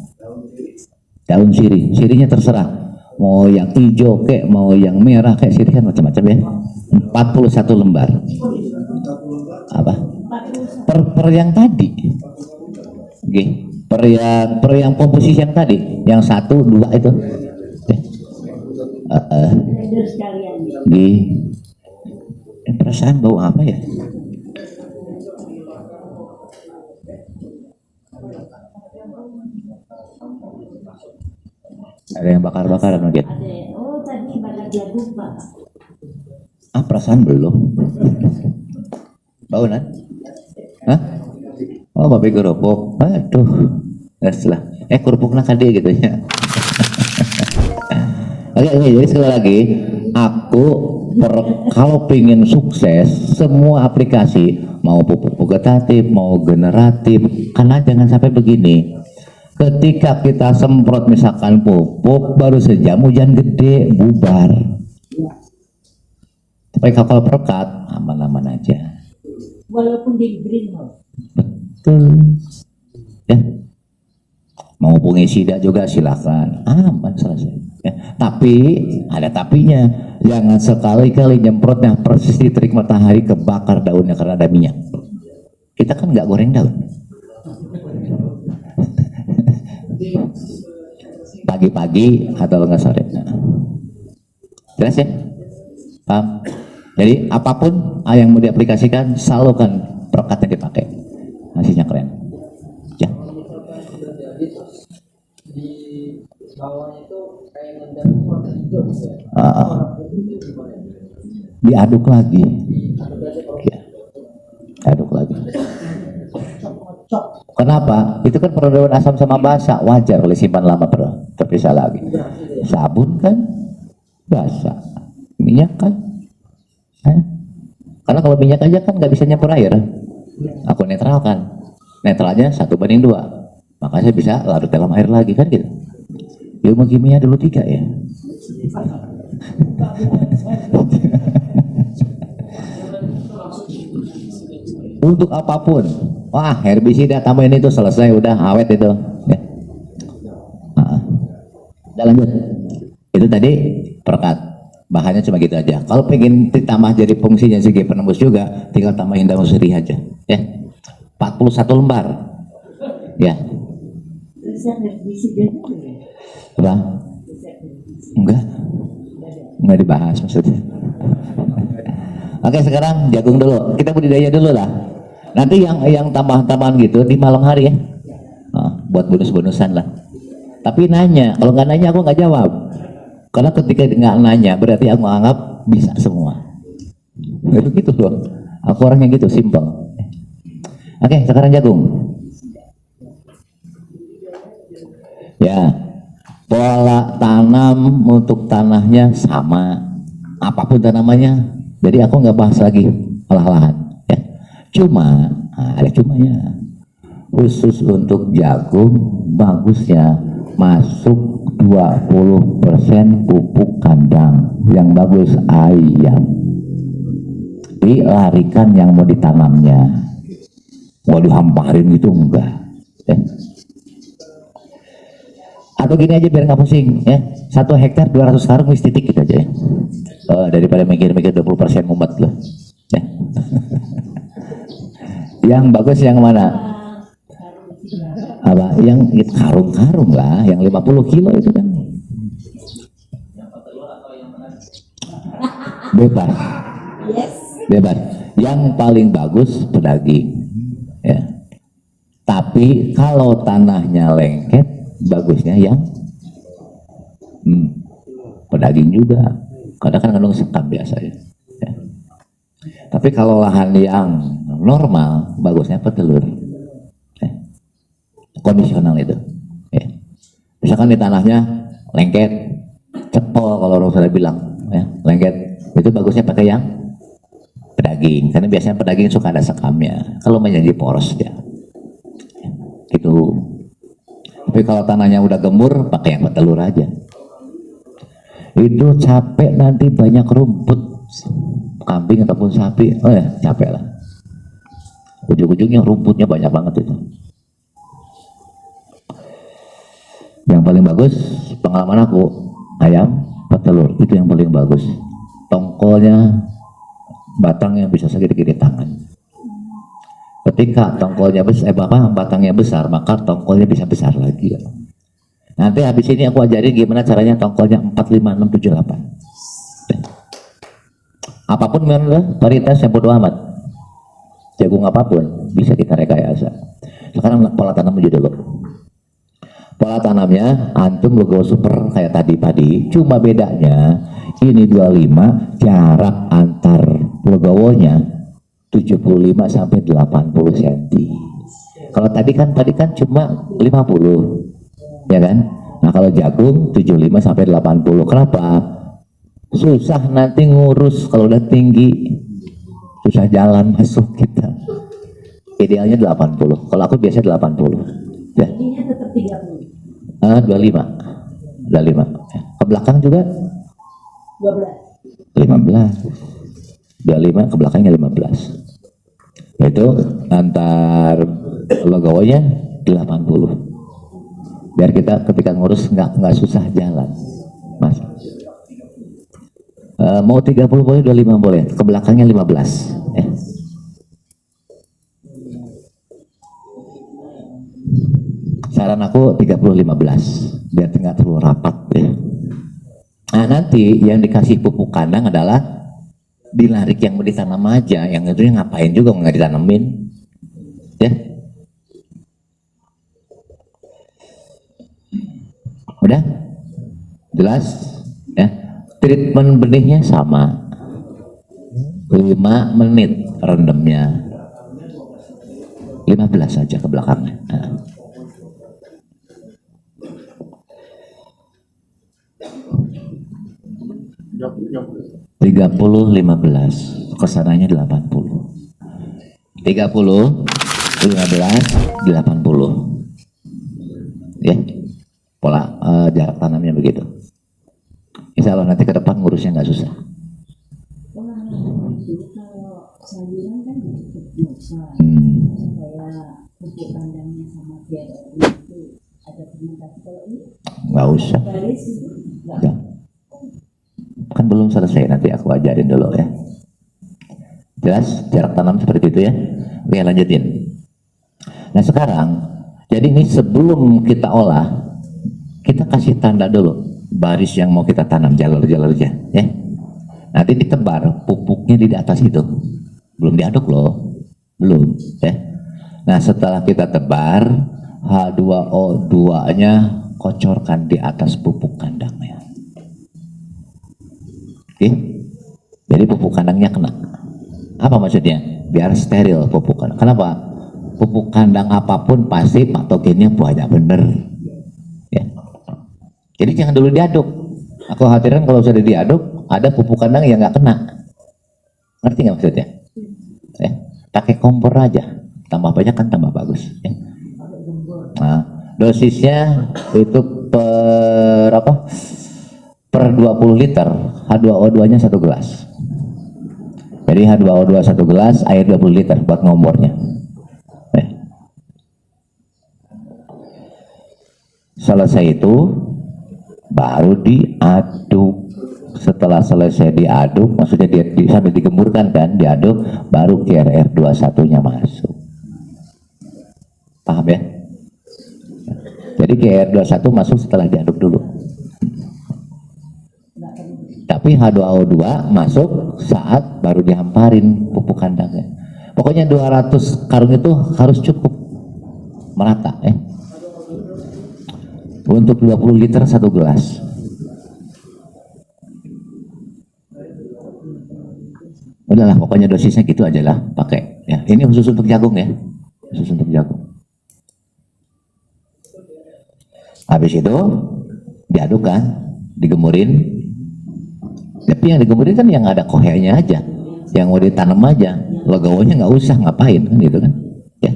Daun sirih, sirihnya terserah. Mau yang hijau kek, mau yang merah kek, sirih kan macam-macam ya. 41 lembar. Apa? Per yang tadi. Oke. Per yang komposisi yang tadi, yang 1, 2 itu. Blender sekalian. Perasaan bau apa ya? Ada yang bakar-bakaran mungkin. Ada. Oh tadi bakar jagung Pak. Perasaan belum. Bau nan? Hah? Oh babi kerupuk. Aduh. Lah. Kerupuk nak kade gitu ya. Oke, jadi sekali lagi aku kalau pengen sukses semua aplikasi mau pupuk vegetatif mau generatif, karena jangan sampai begini. Ketika kita semprot misalkan pupuk baru sejam hujan gede bubar. Tapi kalau perekat aman-aman aja. Walaupun di greenhouse. Betul. Ya. Mau pengisida juga silakan, aman selesai. Ya. Tapi ada tapinya, jangan sekali-kali nyemprotnya persis di terik matahari kebakar daunnya karena ada minyak. Kita kan nggak goreng daun. Pagi-pagi atau nggak sore. Nah. Jelas ya? Paham? Jadi apapun yang mau diaplikasikan selalu kan perekat yang dipakai, hasilnya keren. Ya. Di bawahnya itu kayak ngendang itu bisa. Diaduk lagi. Ya. Aduk lagi. Kenapa? Itu kan peredaran asam sama basa, wajar kalau simpan lama terpisah lagi. Sabun kan basa, minyak kan. Karena kalau minyak aja kan nggak bisa nyampur air. Aku netralkan. Netralnya 1:2. Maka saya bisa larut dalam air lagi kan gitu. Ilmu kimia dulu 3 ya. Untuk apapun, wah herbisida tambahin itu selesai udah awet itu. Ya. Udah lanjut. Itu tadi perekat. Bahannya cuma gitu aja. Kalau pengen ditambah jadi fungsinya sebagai penembus juga, tinggal tambahin daun sirih aja. Ya. 41 lembar. Ya. Resep herbisida itu ya? Apa? Enggak dibahas maksudnya. Oke, sekarang jagung dulu. Kita budidaya dulu lah. Nanti yang tambahan-tambahan gitu di malam hari ya. Nah, buat bonus-bonusan lah. Tapi nanya, kalau nggak nanya aku nggak jawab. Karena ketika nggak nanya berarti aku anggap bisa semua. Begitu loh. Aku orangnya gitu, simpel. Oke, sekarang jagung. Ya, pola tanam untuk tanahnya sama, apapun tanamannya. Jadi aku nggak bahas lagi olah-olahan. Ya. Cuma, ada cumanya. Khusus untuk jagung, bagusnya masuk 20% pupuk kandang. Yang bagus ayam. Dilarikan yang mau ditanamnya. Mau dihamparin gitu enggak. Ya. Atau gini aja biar nggak pusing ya, 1 hektar 200 karung wis titik gitu aja ya. Daripada mikir-mikir 20% mumet loh ya. Yang bagus yang mana? Apa? Yang karung-karung lah, yang 50 kilo itu kan bebas. Bebas. Yang paling bagus pedaging ya. Tapi kalau tanahnya lengket, bagusnya yang pedaging juga. Kadang kan kandung sekam biasa ya. Tapi kalau lahan yang normal, bagusnya petelur. Kondisional itu. Ya. Misalkan di tanahnya lengket, cepol kalau orang sudah bilang, ya, lengket, itu bagusnya pakai yang pedaging. Karena biasanya pedaging suka ada sekamnya. Kalau menjadi poros dia. Gitu. Tapi kalau tanahnya udah gembur, pakai yang petelur aja. Itu capek nanti banyak rumput, kambing ataupun sapi, capek lah. Ujung-ujungnya rumputnya banyak banget itu. Yang paling bagus, pengalaman aku, ayam petelur, itu yang paling bagus. Tongkolnya, batangnya bisa segede-gede tangan. Ketika tongkolnya besar, batangnya besar, maka tongkolnya bisa besar lagi. Nanti habis ini aku ajarin gimana caranya tongkolnya 4, 5, 6, 7, 8. Apapun varietas yang bodo amat. Jagung apapun bisa kita rekayasa. Sekarang pola tanam aja dulu. Pola tanamnya antum logo super kayak tadi padi, cuma bedanya ini 25, jarak antar legowonya 75 sampai 80 cm. Kalau tadi kan cuma 50. Ya kan? Nah, kalau jagung 75 sampai 80. Kenapa? Susah nanti ngurus kalau udah tinggi. Susah jalan masuk kita. Idealnya 80. Kalau aku biasa 80. Ya. Ininya tetap 30. 25. 25. Ke belakang juga 12. 15. 25 ke belakangnya 15. Itu antar logonya 80. Biar kita ketika ngurus nggak susah jalan, Mas. Mau 30 boleh, 25 boleh, ke belakangnya 15. Saran aku 30-15 biar nggak terlalu rapat ya. Nah nanti yang dikasih pupuk kandang adalah dilarik yang mau ditanam aja, yang itu ngapain juga nggak ditanemin ya. Udah jelas ya. Treatment benihnya sama, 5 menit rendemnya, 15 saja ke belakangnya. Nah. 30-15, kesananya 80. 30-15-80 ya, pola jarak tanamnya begitu. Insya Allah nanti ke depan ngurusnya nggak susah. Kalau sayuran kan supaya pupuk kandangnya sama biaya itu ada fermentasi. Kalau ini Nggak usah baris ya. Kan belum selesai, nanti aku ajarin dulu ya. Jelas jarak tanam seperti itu ya. Oke, lanjutin. Nah sekarang jadi ini sebelum kita olah, kita kasih tanda dulu baris yang mau kita tanam, jalur-jalurnya ya. Nanti ditebar pupuknya di atas itu, belum diaduk loh, belum ya. Nah setelah kita tebar, H2O2 nya kocorkan di atas pupuk kandangnya. Oke, jadi pupuk kandangnya kena. Apa maksudnya? Biar steril pupuk kandang. Kenapa? Pupuk kandang apapun pasti patogennya banyak bener ya. Jadi jangan dulu diaduk. Aku khawatirkan kalau sudah diaduk ada pupuk kandang yang nggak kena. Ngerti nggak maksudnya? Ya, pakai kompor aja. Tambah banyak kan tambah bagus. Ya. Nah, dosisnya itu per apa? Per 20 liter H2O2 nya 1 gelas. Jadi H2O2 1 gelas, air 20 liter buat ngombornya. Selesai itu baru diaduk. Setelah selesai diaduk, maksudnya sambil digemburkan kan, diaduk, baru KRR21 nya masuk. Paham ya? Jadi KRR21 masuk setelah diaduk dulu. Tapi H2O2 masuk saat baru dihamparin pupuk kandangnya. Pokoknya 200 karung itu harus cukup merata ya. Untuk 20 liter 1 gelas. Udahlah, pokoknya dosisnya gitu aja lah, pakai ya. Ini khusus untuk jagung ya, khusus untuk jagung. Habis itu diaduk kan, digemurin. Tapi yang digemurin kan yang ada kohenya aja, yang mau ditanam aja, legowonya nggak usah, ngapain kan gitu kan? Ya.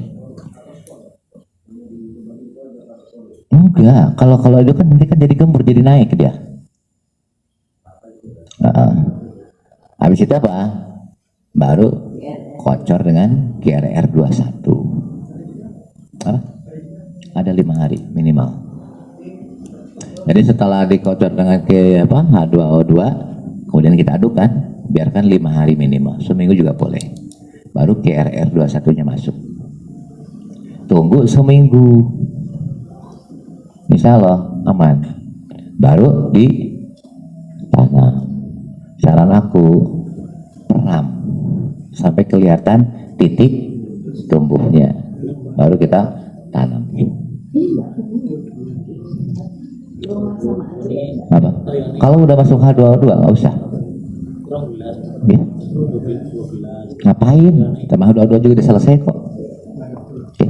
Enggak, kalau itu kan nanti kan jadi gembur, jadi naik dia. Habis itu apa? Baru kocor dengan KRR21. Apa? Ada 5 hari minimal. Jadi setelah dikocor dengan H2O2, kemudian kita aduk kan, biarkan 5 hari minimal, seminggu juga boleh. Baru KRR21 nya masuk. Tunggu seminggu. Insya Allah aman. Baru ditanam. Saran aku peram sampai kelihatan titik tumbuhnya, baru kita tanam. Apa? Kalau udah masuk H2O2 nggak usah. Ya. Ngapain? Sama H2O2 juga udah selesai kok. Ya.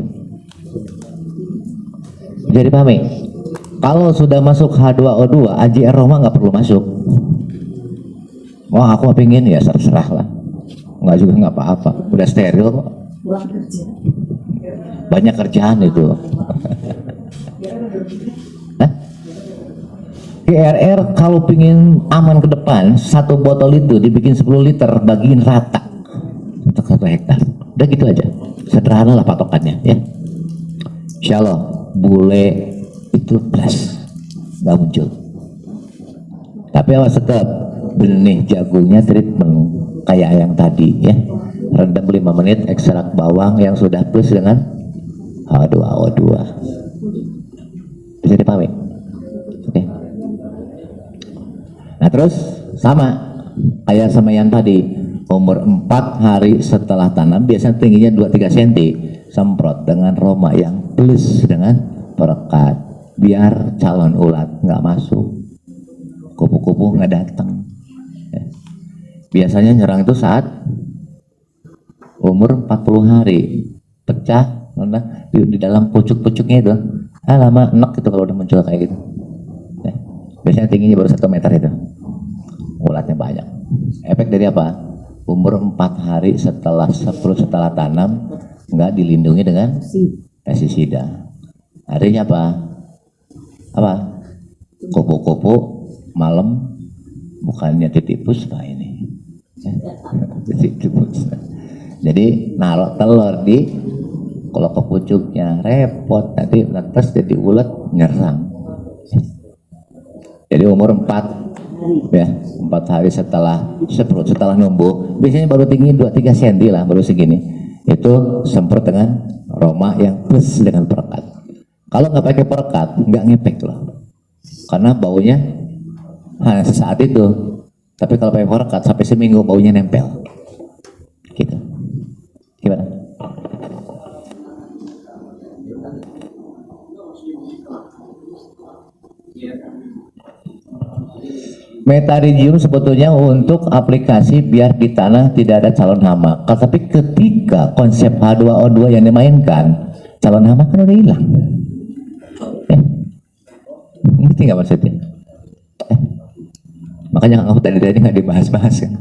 Jadi pahami, kalau sudah masuk H2O2, AJR Roma nggak perlu masuk. Wah, aku pengen ya terserah lah. Nggak juga nggak apa-apa. Udah steril kok. Banyak kerjaan itu. KRR kalau pingin aman ke depan, 1 botol itu dibikin 10 liter, bagiin rata untuk 1 hektar. Udah gitu aja, sederhana lah patokannya ya. Insya Allah bule itu plus nggak muncul. Tapi awas tetap benih jagungnya treatment kayak yang tadi ya, rendam 5 menit ekstrak bawang yang sudah plus dengan H2O2. Bisa dipahami? Oke. Nah terus sama kayak sama yang tadi, umur 4 hari setelah tanam biasanya tingginya 2-3 cm, semprot dengan Roma yang plus dengan perekat biar calon ulat nggak masuk, kupu-kupu nggak datang ya. Biasanya nyerang itu saat umur 40 hari pecah di dalam pucuk-pucuknya itu, lama enak itu kalau udah muncul kayak gitu ya. Biasanya tingginya baru 1 meter itu, ulatnya banyak. Efek dari apa? Umur 4 hari setelah tanam nggak dilindungi dengan pestisida. Artinya apa? Kupu-kupu malam bukannya titipus pak ini. Titipus. Jadi naruh telur di kalau kepucuknya repot, nanti netes jadi ulet nyerang. Jadi umur 4 ya, 4 hari setelah numbuh, biasanya baru tinggi 2-3 cm lah, baru segini. Itu semprot dengan Roma yang plus dengan perekat. Kalau nggak pakai perekat, nggak ngepek loh, karena baunya hanya sesaat itu. Tapi kalau pakai perekat sampai seminggu baunya nempel. Gitu. Gimana? Metaridium sebetulnya untuk aplikasi biar di tanah tidak ada calon hama. Tapi ketika konsep H2O2 yang dimainkan, calon hama kan udah hilang. Ngerti nggak maksudnya? Makanya aku tadi nggak dibahas-bahas kan.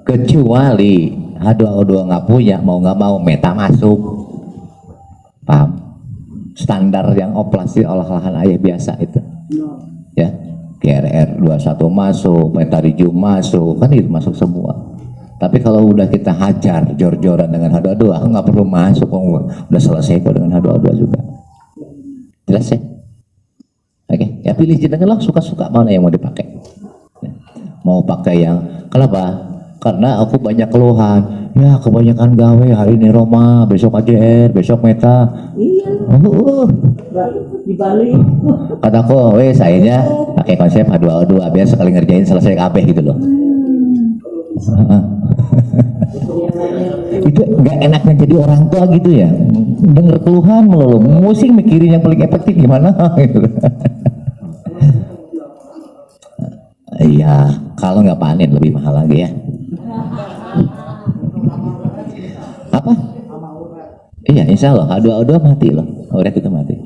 Kecuali H2O2 nggak punya, mau nggak mau meta masuk. Paham? Standar yang operasi olah-olahan ayah biasa itu. Ya. GRR 21 masuk, metaridium masuk, kan itu masuk semua. Tapi kalau udah kita hajar jor-joran dengan H2O2, nggak perlu masuk, udah selesai kok dengan H2O2 juga. Jelas ya? Oke, ya pilih jenengan suka-suka mana yang mau dipakai. Mau pakai yang, kenapa? Karena aku banyak keluhan, ya kebanyakan gawe, hari ini Roma, besok AJR, besok Meta. Iya. Di Bali. Kataku, sayanya pakai konsep H2O2 biar sekali ngerjain selesai kabeh gitu loh. Itu nggak enaknya jadi orang tua gitu ya, denger keluhan melulu, musing mikirin yang paling efektif gimana gitu. Iya, kalau nggak panen lebih mahal lagi ya. Apa? Iya, insya Allah H2O2 mati loh, urat itu mati.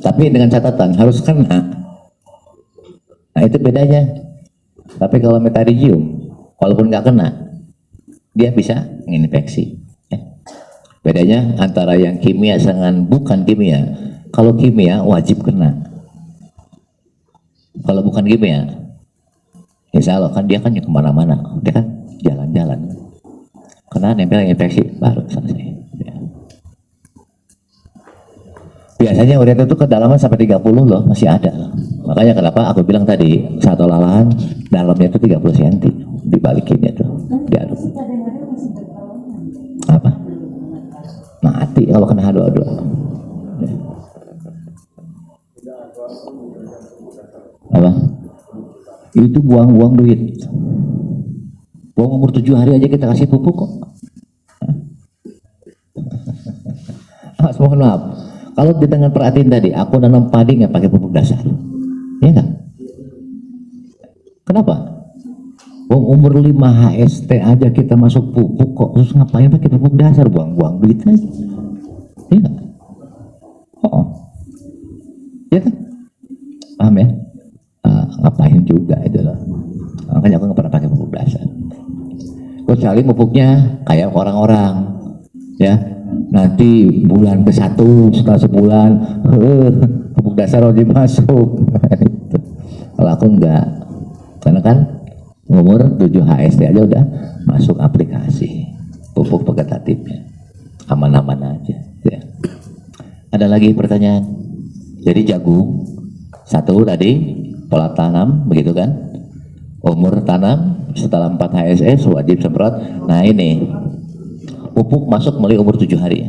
Tapi dengan catatan harus kena. Nah itu bedanya. Tapi kalau metaridium, walaupun nggak kena, dia bisa menginfeksi. Bedanya antara yang kimia dengan bukan kimia. Kalau kimia wajib kena. Kalau bukan kimia, insya Allah kan dia kan kemana-mana, dia kan jalan-jalan. Kena nempel infeksi baru selesai. Biasanya uret itu kedalaman sampai 30 loh, masih ada. Makanya kenapa aku bilang tadi, satu olahan dalamnya itu 30 cm, dibalikinnya tuh, diaduk. Apa? Mati kalau kena H2O2. Apa? Itu buang-buang duit. Buang umur 7 hari aja kita kasih pupuk kok. Mas mohon maaf. Kalau dengan perhatiin tadi, aku nanam padi nggak pakai pupuk dasar, ya nggak? Kenapa? Umur 5 HST aja kita masuk pupuk kok, terus ngapain pakai pupuk dasar, buang-buang duit aja, ya nggak? Oh, ya kan? Paham ya? Ngapain juga itu loh. Makanya aku nggak pernah pakai pupuk dasar. Kecuali pupuknya kayak orang-orang, ya. Nanti bulan ke-1 setelah sebulan pupuk dasar wajib masuk. Kalau aku enggak, karena kan umur 7 HST aja udah masuk aplikasi pupuk vegetatifnya. aman-aman aja. Ya. Ada lagi pertanyaan? Jadi jagung satu tadi pola tanam begitu kan? Umur tanam setelah 4 HSS wajib semprot. Nah ini pupuk masuk mulai umur 7 hari.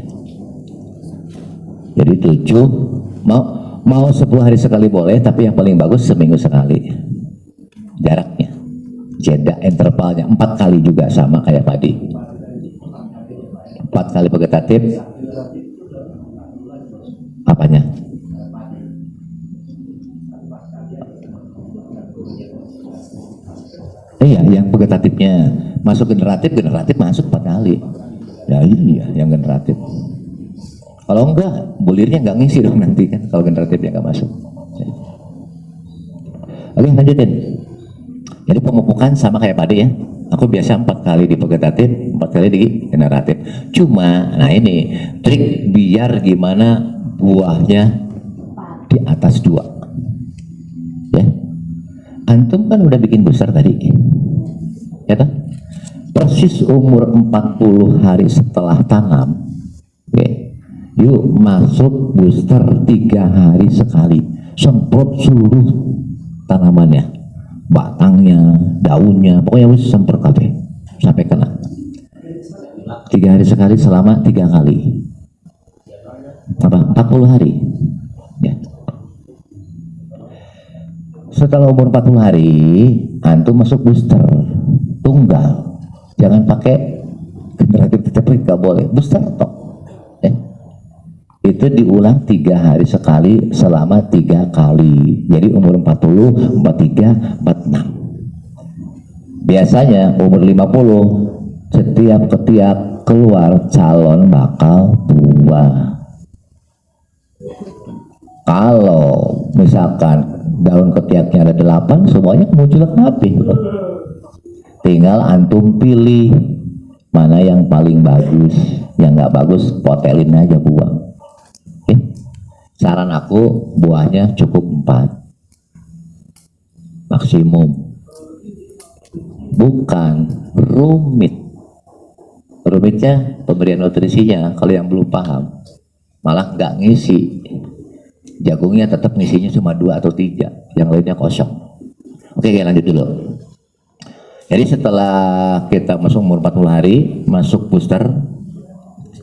Jadi 7 mau 10 hari sekali boleh, tapi yang paling bagus seminggu sekali. Jaraknya, jeda intervalnya 4 kali juga sama kayak padi. 4 kali vegetatif. Apanya? Iya, yang vegetatifnya masuk generatif masuk 4 kali. Ya iya, yang generatif. Kalau enggak, bulirnya enggak ngisi dong nanti kan, kalau generatifnya enggak masuk. Oke, lanjutin. Jadi pemupukan sama kayak padi ya. Aku biasa 4 kali di vegetatif, 4 kali di generatif. Cuma, nah ini trik biar gimana buahnya di atas 2. Ya. Antum kan udah bikin besar tadi. Ya kan? Persis umur 40 hari setelah tanam. Oke. Yuk masuk booster 3 hari sekali. Semprot seluruh tanamannya. Batangnya, daunnya, pokoknya harus semprot kabeh sampai kena. 3 hari sekali selama 3 kali. Apa? 40 hari. Ya. Setelah umur 40 hari, antum masuk booster tunggal. Jangan pakai generatif tapi nggak boleh. Booster tok. Ya. Itu diulang 3 hari sekali selama 3 kali. Jadi umur 40, 43, 46. Biasanya umur 50 setiap keluar calon bakal buah. Kalau misalkan daun ketiaknya ada 8, semuanya muncul rapi. Tinggal antum pilih mana yang paling bagus. Yang nggak bagus potelin aja buang. Oke? Saran aku buahnya cukup 4 maksimum. Bukan rumit. Rumitnya pemberian nutrisinya. Kalau yang belum paham malah nggak ngisi. Jagungnya tetap ngisinya cuma 2 atau 3, yang lainnya kosong. Oke, lanjut dulu. Jadi setelah kita masuk umur 40 hari, masuk booster,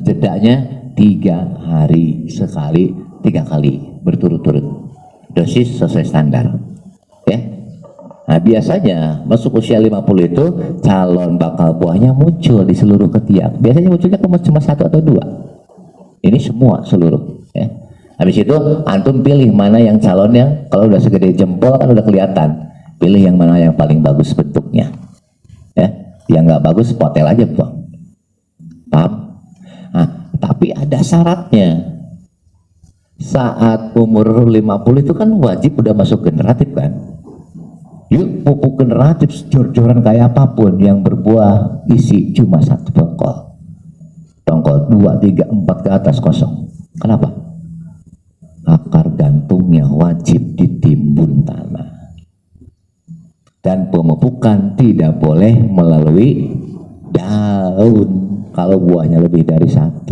jedanya 3 hari sekali, 3 kali berturut-turut. Dosis sesuai standar. Ya. Nah, biasanya masuk usia 50 itu calon bakal buahnya muncul di seluruh ketiak. Biasanya munculnya cuma 1 atau 2. Ini semua seluruh. Ya. Habis itu antum pilih mana yang calonnya, kalau udah segede jempol kan udah kelihatan. Pilih yang mana yang paling bagus bentuknya. Ya, yang nggak bagus potel aja buang. Paham? Nah, tapi ada syaratnya. Saat umur 50 itu kan wajib udah masuk generatif kan. Yuk pupuk generatif jor-joran kayak apapun yang berbuah isi cuma 1 tongkol. Tongkol 2, 3, 4 ke atas kosong. Kenapa? Akar gantungnya wajib ditimbun tanah. Dan pemupukan tidak boleh melalui daun. Kalau buahnya lebih dari 1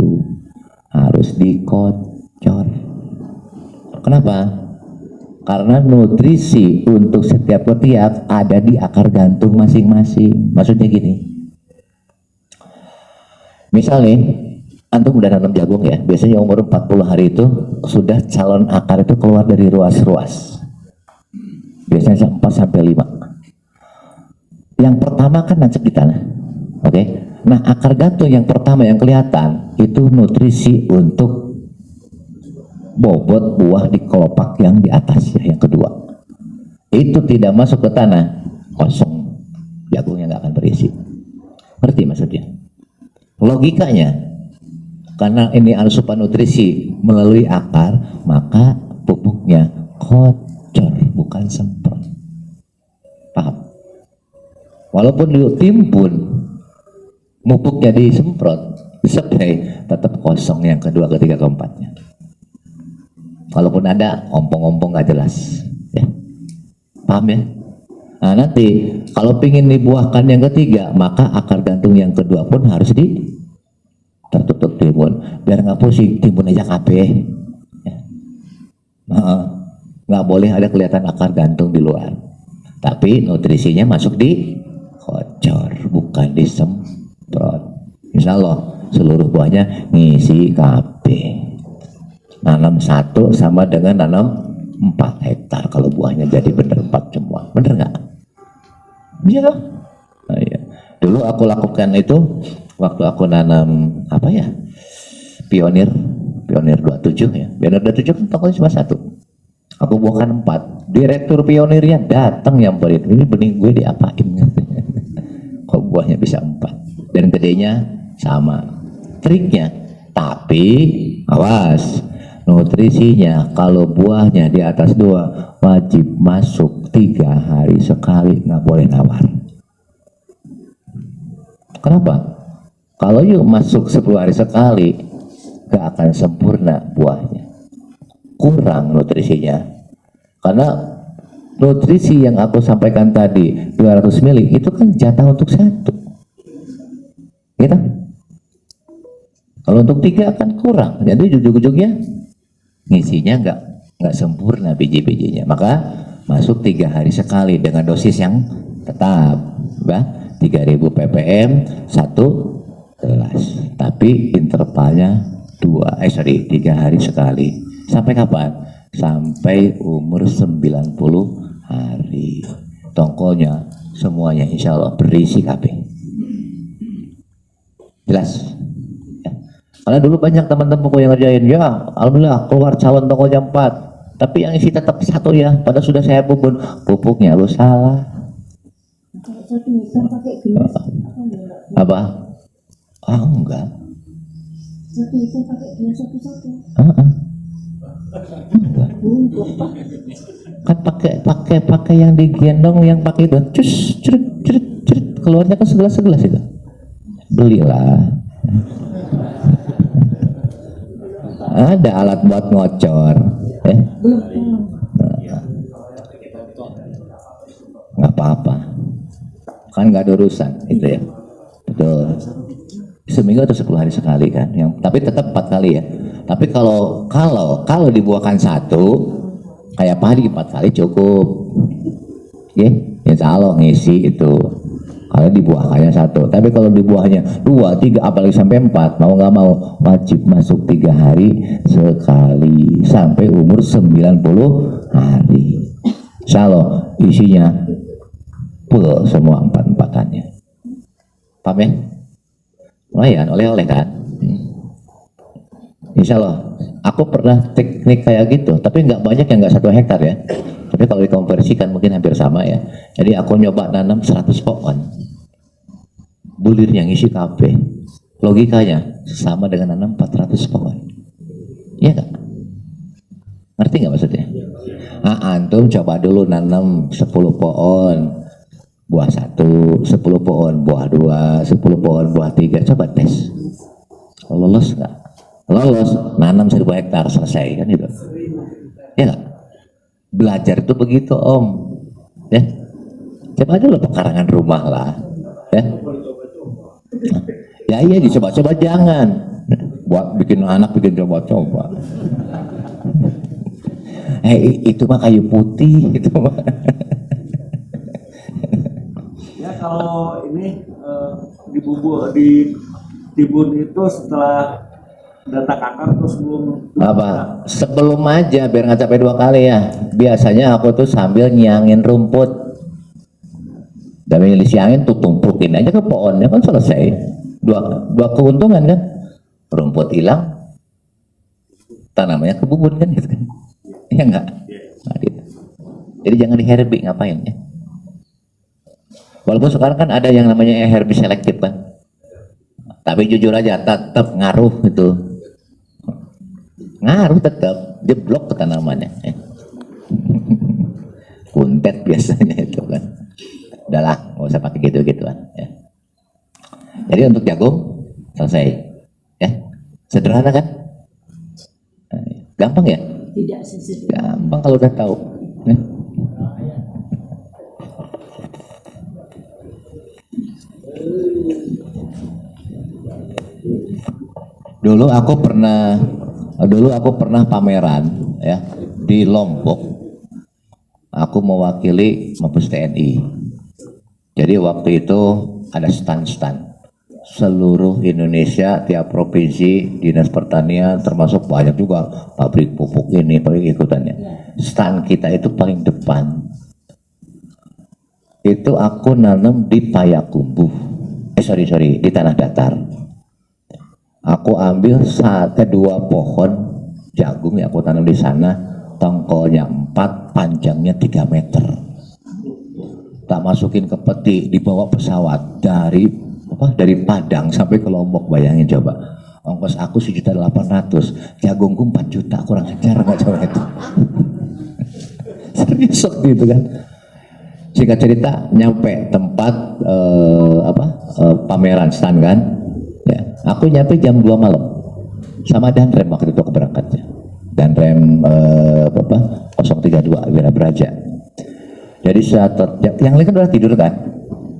harus dikocor. Kenapa? Karena nutrisi untuk setiap ketiak ada di akar gantung masing-masing. Maksudnya gini, misal nih antum udah nanam jagung ya, biasanya umur 40 hari itu sudah calon akar itu keluar dari ruas-ruas. Biasanya 4 sampai 5. Yang pertama kan nancep di tanah. Oke. Nah, akar gantung yang pertama yang kelihatan itu nutrisi untuk bobot buah di kelopak yang di atas ya, yang kedua. Itu tidak masuk ke tanah, kosong. Jagungnya nggak akan berisi. Ngerti maksudnya? Logikanya, karena ini asupan nutrisi melalui akar, maka pupuknya kocor, bukan semprot. Paham? Walaupun ditimbun, pupuknya disemprot, dispray, tetap kosong yang kedua, ketiga, keempatnya. Walaupun ada ompong-ompong nggak jelas. Ya. Paham ya? Nah nanti, kalau pingin dibuahkan yang ketiga, maka akar gantung yang kedua pun harus tertutup timun, biar nggak pusing, timun aja kabeh. Ya. Nggak boleh ada kelihatan akar gantung di luar, tapi nutrisinya masuk di kocor, bukan disemprot. Insya Allah seluruh buahnya ngisi kabeh. Nanam 1 sama dengan nanam 4 hektar kalau buahnya jadi bener 4 semua, bener nggak? Iya loh. Nah, iya. Dulu aku lakukan itu waktu aku nanam apa ya, pionir 27 ya, pionir 27 kan tokonya cuma 1, aku buahkan 4. Direktur pionirnya datang nyamperin, ini benih gue diapain? Kok buahnya bisa 4 dan gedenya sama. Triknya, tapi awas, nutrisinya kalau buahnya di atas 2 wajib masuk 3 hari sekali, nggak boleh nawar. Kenapa? Kalau yuk masuk 10 hari sekali nggak akan sempurna buahnya, kurang nutrisinya. Karena nutrisi yang aku sampaikan tadi 200 ml itu kan jatah untuk 1 gitu. Kalau untuk 3 akan kurang, jadi ujung-ujungnya ngisinya nggak sempurna biji-bijinya. Maka masuk 3 hari sekali dengan dosis yang tetap, 3000 ppm 1 gelas, tapi intervalnya 3 hari sekali. Sampai kapan? Sampai umur 90 hari. Tongkolnya semuanya insya Allah berisi kabeh. Jelas? Ya. Karena dulu banyak teman-teman yang ngerjain, ya alhamdulillah keluar calon tongkolnya 4, tapi yang isi tetap 1 ya, padahal sudah saya bubun. Pupuknya lu salah. Kalau 1 liter pakai gelas Apa? Enggak. 1 liter pakai gelas satu-satu. Enggak. Untuk Pak. Kan pakai yang digendong, yang pakai itu cus cerut keluarnya kan segelas itu. Belilah. Ada alat buat ngocor, ya. Belum tahu. Nggak apa-apa, kan nggak ada urusan itu ya. Betul. Seminggu atau 10 hari sekali kan, tapi tetap 4 kali ya. Tapi kalau dibuahkan 1 kayak padi 4 kali cukup, ya. Insya Allah ngisi itu. Kalau dibuahkannya 1, tapi kalau dibuahnya 2, 3, apalagi sampai 4, mau nggak mau wajib masuk 3 hari sekali sampai umur 90 hari. Insya Allah isinya full semua 4-4-annya. Paham ya? Lumayan, oleh-oleh kan? Insya Allah. Aku pernah teknik kayak gitu, tapi nggak banyak, yang nggak 1 hektar ya. Tapi kalau dikonversikan mungkin hampir sama ya. Jadi aku nyoba nanam 100 pohon. Bulirnya ngisi kabeh. Logikanya sama dengan nanam 400 pohon. Iya nggak? Ngerti nggak maksudnya? Antum coba dulu nanam 10 pohon, buah 1, 10 pohon, buah 2, 10 pohon, buah 3. Coba tes. Lolos nggak? Lolos, nanam 1000 hektar selesai kan itu. Ya nggak? Belajar itu begitu om, ya. Coba dulu pekarangan rumah lah, ya. Ya iya dicoba-coba, jangan buat bikin anak bikin coba-coba. Itu mah kayu putih itu mah. Ya kalau ini di timbun itu setelah data akar terus sebelum Apa? Sebelum aja biar nggak capek 2 kali ya. Biasanya aku tuh sambil nyangin rumput. Dan milih siangin tuh tumpukin aja ke pohonnya kan selesai. Dua keuntungan kan. Rumput hilang, tanamannya kebubun kan gitu kan. Iya enggak? Nah, gitu. Jadi jangan diherbi, ngapain ya. Walaupun sekarang kan ada yang namanya herbi selektif kan. Tapi jujur aja tetap ngaruh itu. Ngaruh tetap, jeblok ke tanamannya. Kuntet biasanya itu kan. Udahlah, nggak usah pakai gitu-gituan. Ya. Jadi untuk jagung selesai, ya. Sederhana kan? Gampang ya? Tidak sesederhana. Gampang kalau udah tahu. Ya. Dulu aku pernah pameran ya di Lombok. Aku mewakili Mabes TNI. Jadi waktu itu ada stand-stand seluruh Indonesia, tiap provinsi, dinas pertanian, termasuk banyak juga pabrik pupuk ini, pabrik ikutannya. Stand kita itu paling depan. Itu aku nanam di Payakumbuh. Di tanah datar. Aku ambil dua pohon jagung yang aku tanam di sana, tongkolnya 4, panjangnya 3 meter. Tak masukin ke peti, dibawa pesawat dari Padang sampai ke Lombok, bayangin coba. Ongkos aku 1.800.000, jagungku 4 juta, kurang ajar nggak coba itu. Serius gitu kan. Singkat cerita, nyampe tempat pameran stand kan. Ya, aku nyampe jam 2 malam sama Danrem waktu itu keberangkatnya. Danrem 032 Wirabraja. Jadi yang lain kan udah tidur kan.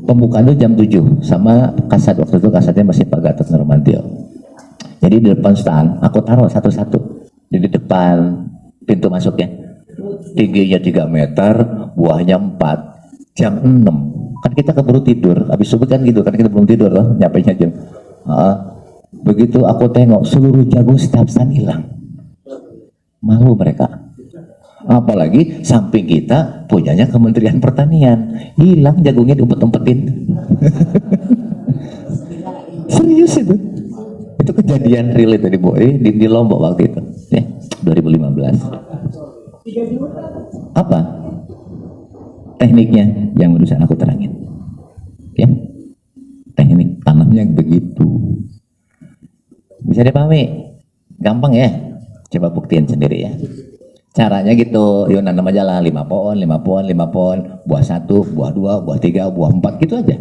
Pembukaan itu jam 7 sama kasat, waktu itu kasatnya masih Pak Gatot Nurmantio. Jadi di depan stand aku taruh satu-satu di depan pintu masuknya. Tingginya 3 meter, buahnya 4, jam 6. Kan kita keburu tidur, habis subuh kan gitu kan, kita belum tidur loh, nyampainya jam. Begitu aku tengok seluruh jagung setiap stand hilang. Malu mereka. Apalagi samping kita punyanya Kementerian Pertanian, hilang jagungnya diumpet-umpetin. Serius itu kejadian real itu di Lombok waktu itu ya, 2015. Apa tekniknya yang berusaha aku terangin ya, teknik tanamnya begitu, bisa dipahami, gampang ya, coba buktiin sendiri ya. Caranya gitu, yuk nanam aja lah 5 pohon, buah 1, buah 2, buah 3, buah 4 gitu aja.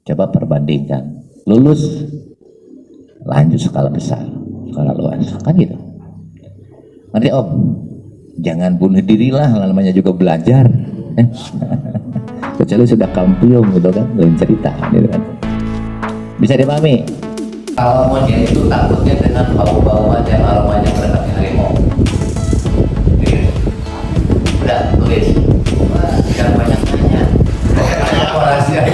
Coba perbandingkan, lulus, lanjut skala besar, skala luas, kan gitu. Nanti Om, jangan bunuh diri lah, namanya juga belajar. Kecuali sudah kampium gitu kan, lain cerita gitu kan. Bisa dipahami? Kalau monyet itu takutnya dengan bau-bauan yang aromanya mendekati harimau. Udah tulis, jangan banyak nanya. Rahasia.